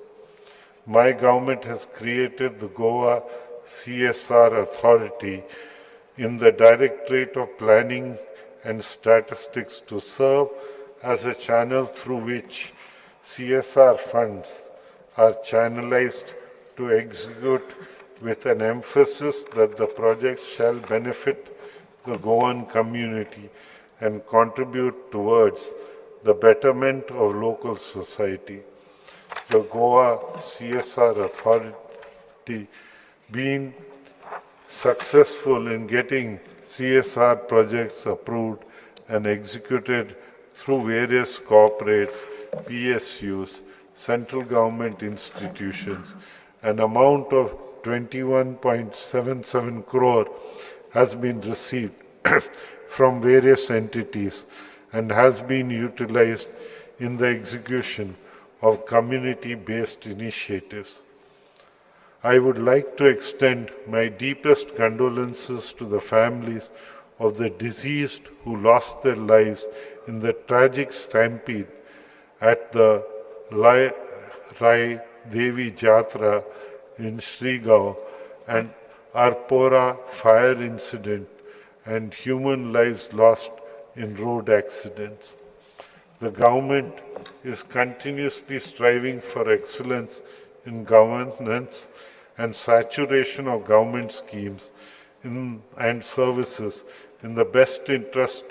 My government has created the Goa CSR Authority in the Directorate of Planning and Statistics to serve as a channel through which CSR funds are channelized to execute with an emphasis that the project shall benefit the Goan community and contribute towards the betterment of local society. The Goa CSR Authority being successful in getting CSR projects approved and executed through various corporates, PSUs, central government institutions. An amount of 21.77 crore has been received from various entities and has been utilized in the execution of community-based initiatives. I would like to extend my deepest condolences to the families of the deceased who lost their lives in the tragic stampede at the Rai Devi Jatra in Srigaon and Arpora fire incident and human lives lost in road accidents. The government is continuously striving for excellence in governance and saturation of government schemes and services in the best interest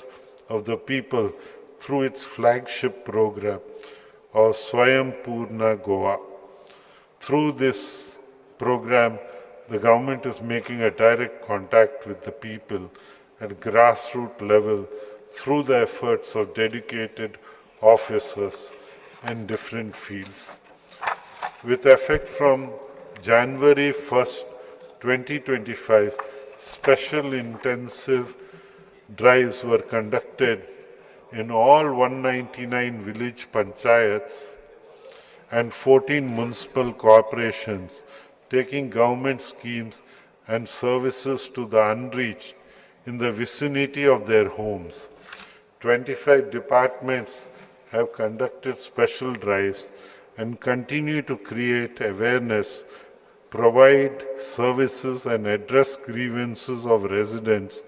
of the people through its flagship program of Swayam Purna Goa. Through this program, the government is making a direct contact with the people at grassroots level through the efforts of dedicated officers in different fields. With effect from January 1st, 2025, special intensive drives were conducted in all 199 village panchayats and 14 municipal corporations, taking government schemes and services to the unreached in the vicinity of their homes. 25 departments have conducted special drives and continue to create awareness, provide services and address grievances of residents.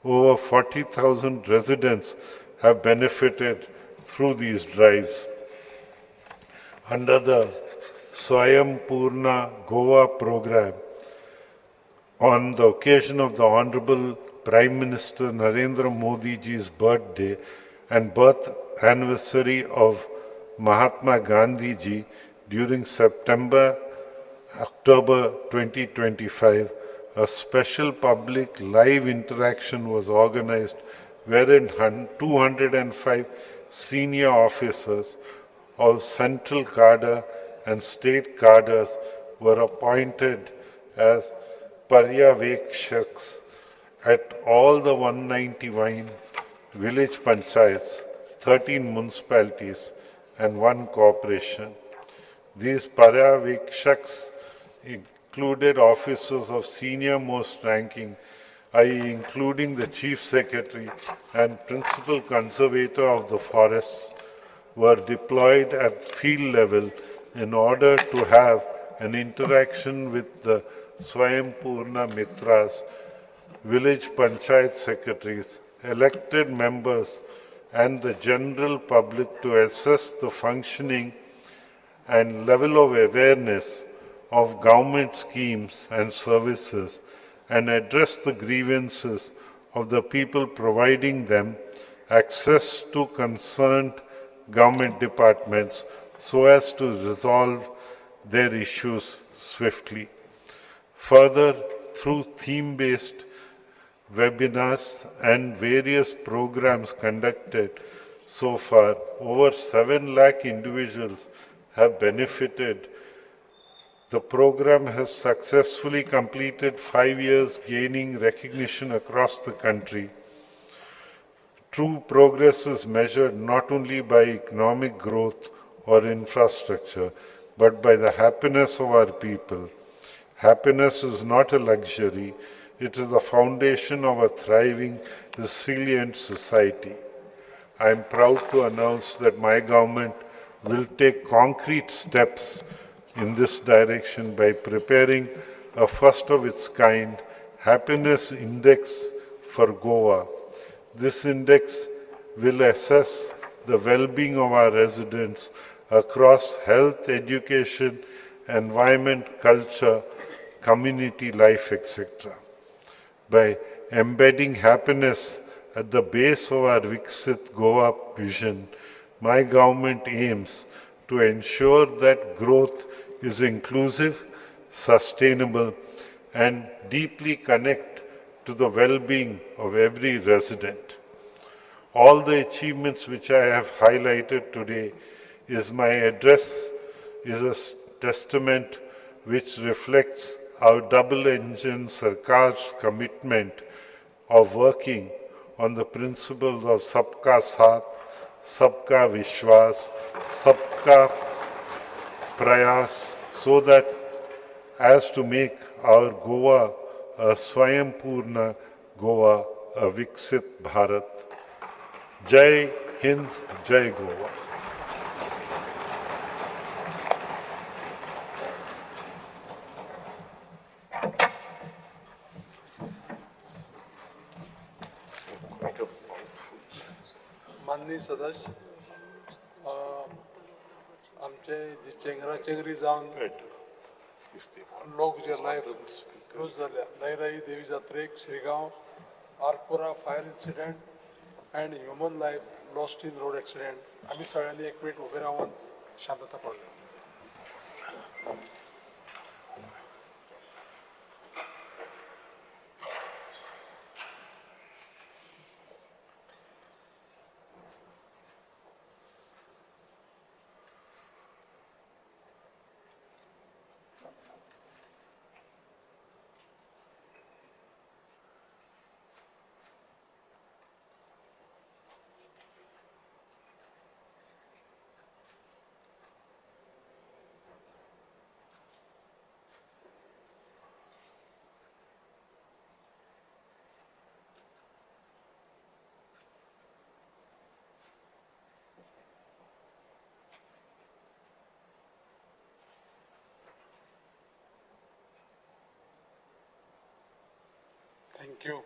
Over 40,000 residents have benefited through these drives. Under the Swayam Purna Goa program, on the occasion of the Honorable Prime Minister Narendra Modi ji's birthday and birth anniversary of Mahatma Gandhi ji during October 2025, a special public live interaction was organized wherein 205 senior officers of central cadre and state cadres were appointed as Paryavekshaks at all the 191 village panchayats, 13 municipalities and 1 corporation. These Paryavekshaks included officers of senior most ranking, i.e. including the Chief Secretary and Principal Conservator of the forests, were deployed at field level in order to have an interaction with the Swayam Purna Mitras, village panchayat secretaries, elected members and the general public to assess the functioning and level of awareness of government schemes and services and address the grievances of the people providing them access to concerned government departments so as to resolve their issues swiftly. Further, through theme-based webinars and various programs conducted so far, over 7 lakh individuals have benefited. The program has successfully completed 5 years, gaining recognition across the country. True progress is measured not only by economic growth or infrastructure, but by the happiness of our people. Happiness is not a luxury, it is the foundation of a thriving, resilient society. I am proud to announce that my government will take concrete steps in this direction by preparing a first of its kind happiness index for Goa. This index will assess the well-being of our residents across health, education, environment, culture, community life, etc. By embedding happiness at the base of our Viksit Goa vision, my government aims to ensure that growth is inclusive, sustainable, and deeply connect to the well-being of every resident. All the achievements which I have highlighted today is my address is a testament which reflects our double-engine Sarkar's commitment of working on the principles of Sabka Saath, Sabka Vishwas, Sabka Prayas, so that as to make our Goa a Swayam Purna Goa, a Viksit Bharat. Jai Hind Jai Goa. माननीय सदस्य आमचे जे चेंगराचेंगरी जावन लोक जे life loose जाल्या लयराई देवी जात्रेक Shirgao Arpora fire incident and human life lost in road accident आमी सगळ्यांनी एक मिनीट उबे रावन शांतता पडली. Thank you.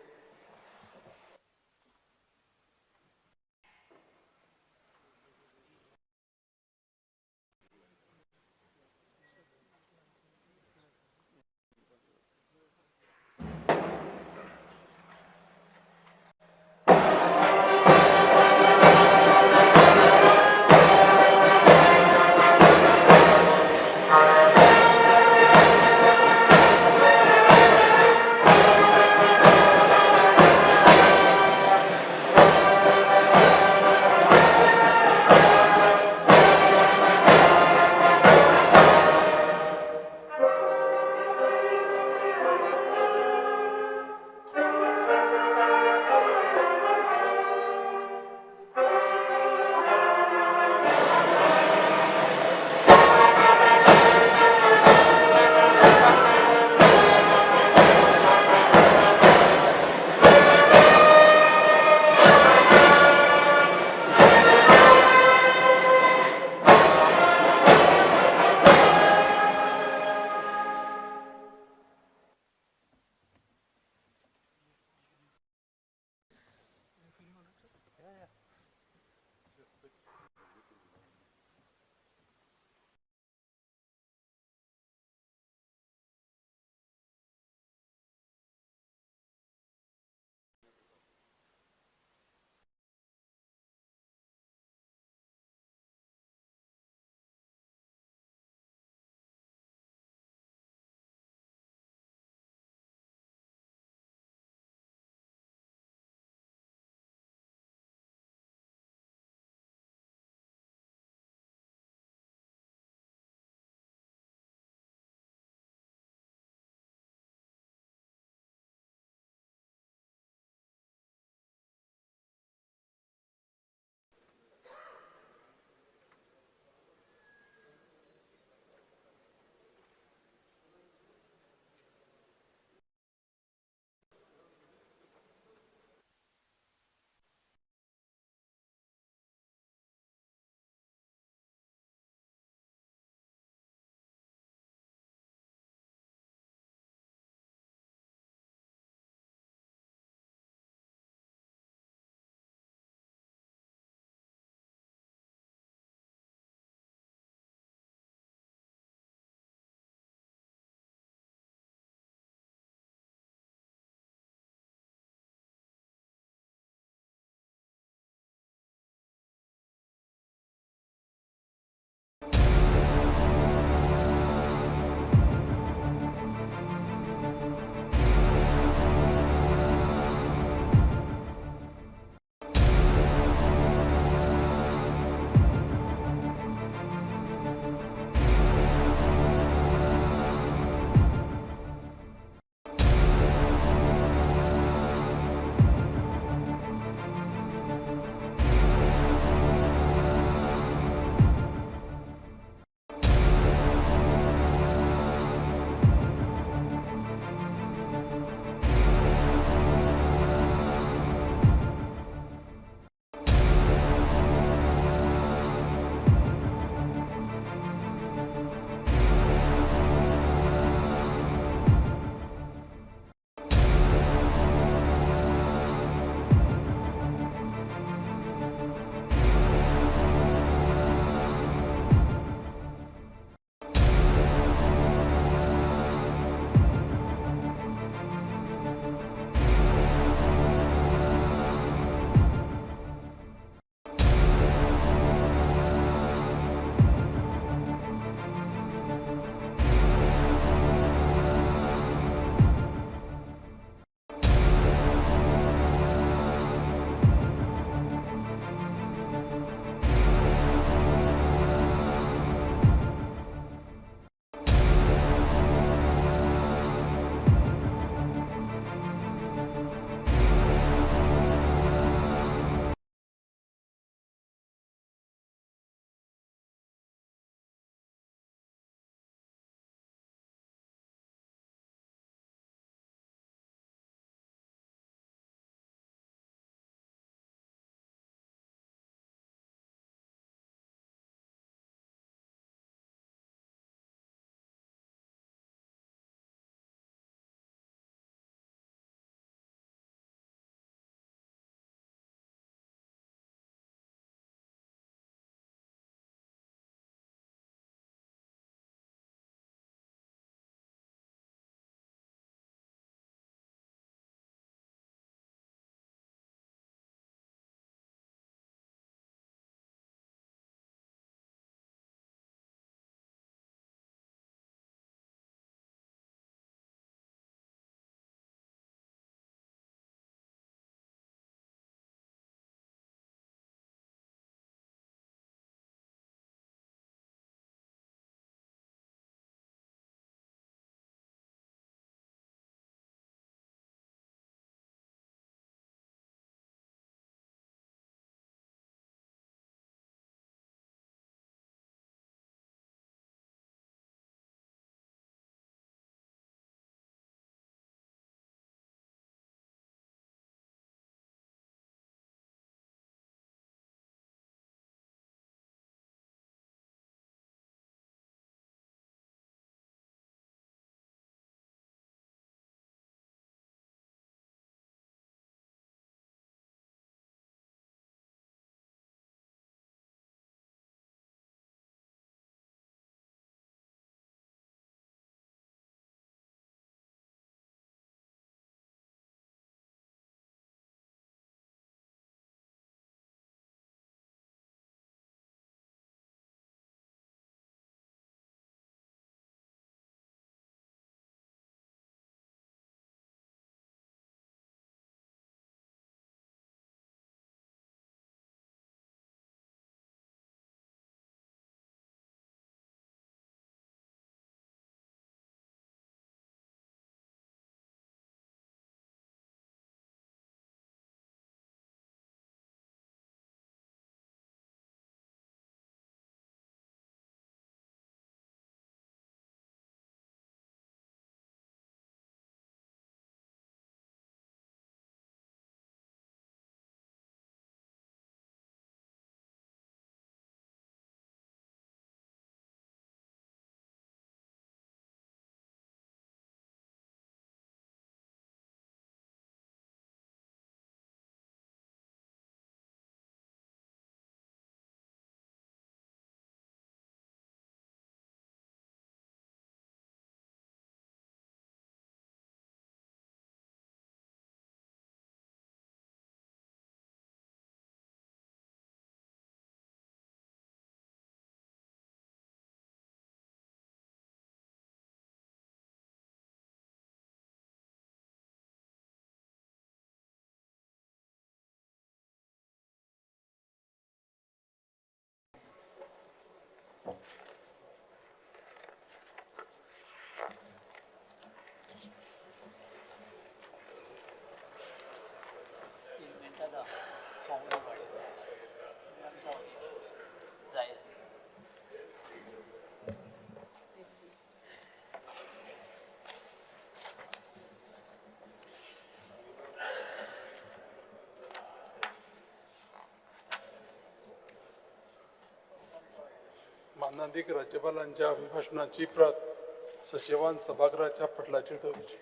माननीय राज्यपालांच्या अभिभाषणाची प्रत सचिवान सभागृहाच्या पटलाचेर दवरची.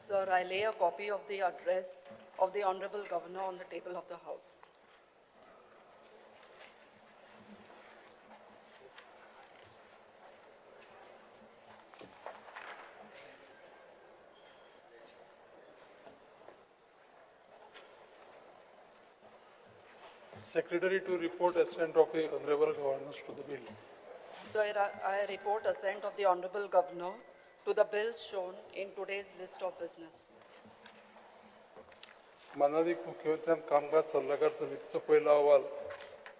Sir, I lay a copy of the address of the Honorable Governor on the table of the House. Secretary to report assent of the Honorable Governor to the bill. Sir, I report assent of the Honorable Governor to the bills shown in today's list of business. माननीय मुख्यमंत्र्यान कामगार सल्लागार समितीचो पहिलो अहवाल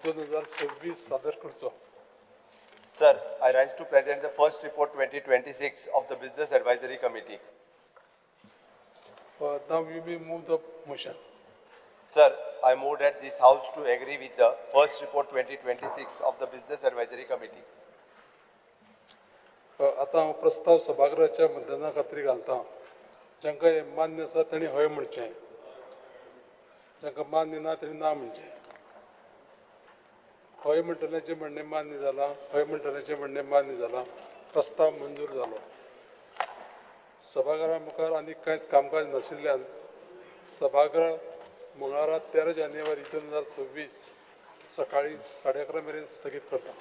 2026 सादर करचो. Sir, I rise to present the first report 2026 of the Business Advisory Committee. Now we may move the motion. Sir, I move that this House to agree with the first report 2026 of the Business Advisory Committee. आता हांव प्रस्ताव सभागृहाच्या मतदाना खातीर घालता. जांकां हे मान्य आसा तांणी हय म्हणचें, जांकां मान्य ना तांणी ना म्हणचें. हय म्हणटल्याचें म्हणणें मान्य जालां, हय म्हणटल्याचें म्हणणें मान्य जालां. प्रस्ताव मंजूर जालो. सभाघरा मुखार आनीक कांयच कामकाज नाशिल्ल्यान सभागृह मंगळारा 13 जानेवारी 2026 सकाळी 11:30 मेरेन स्थगीत करता.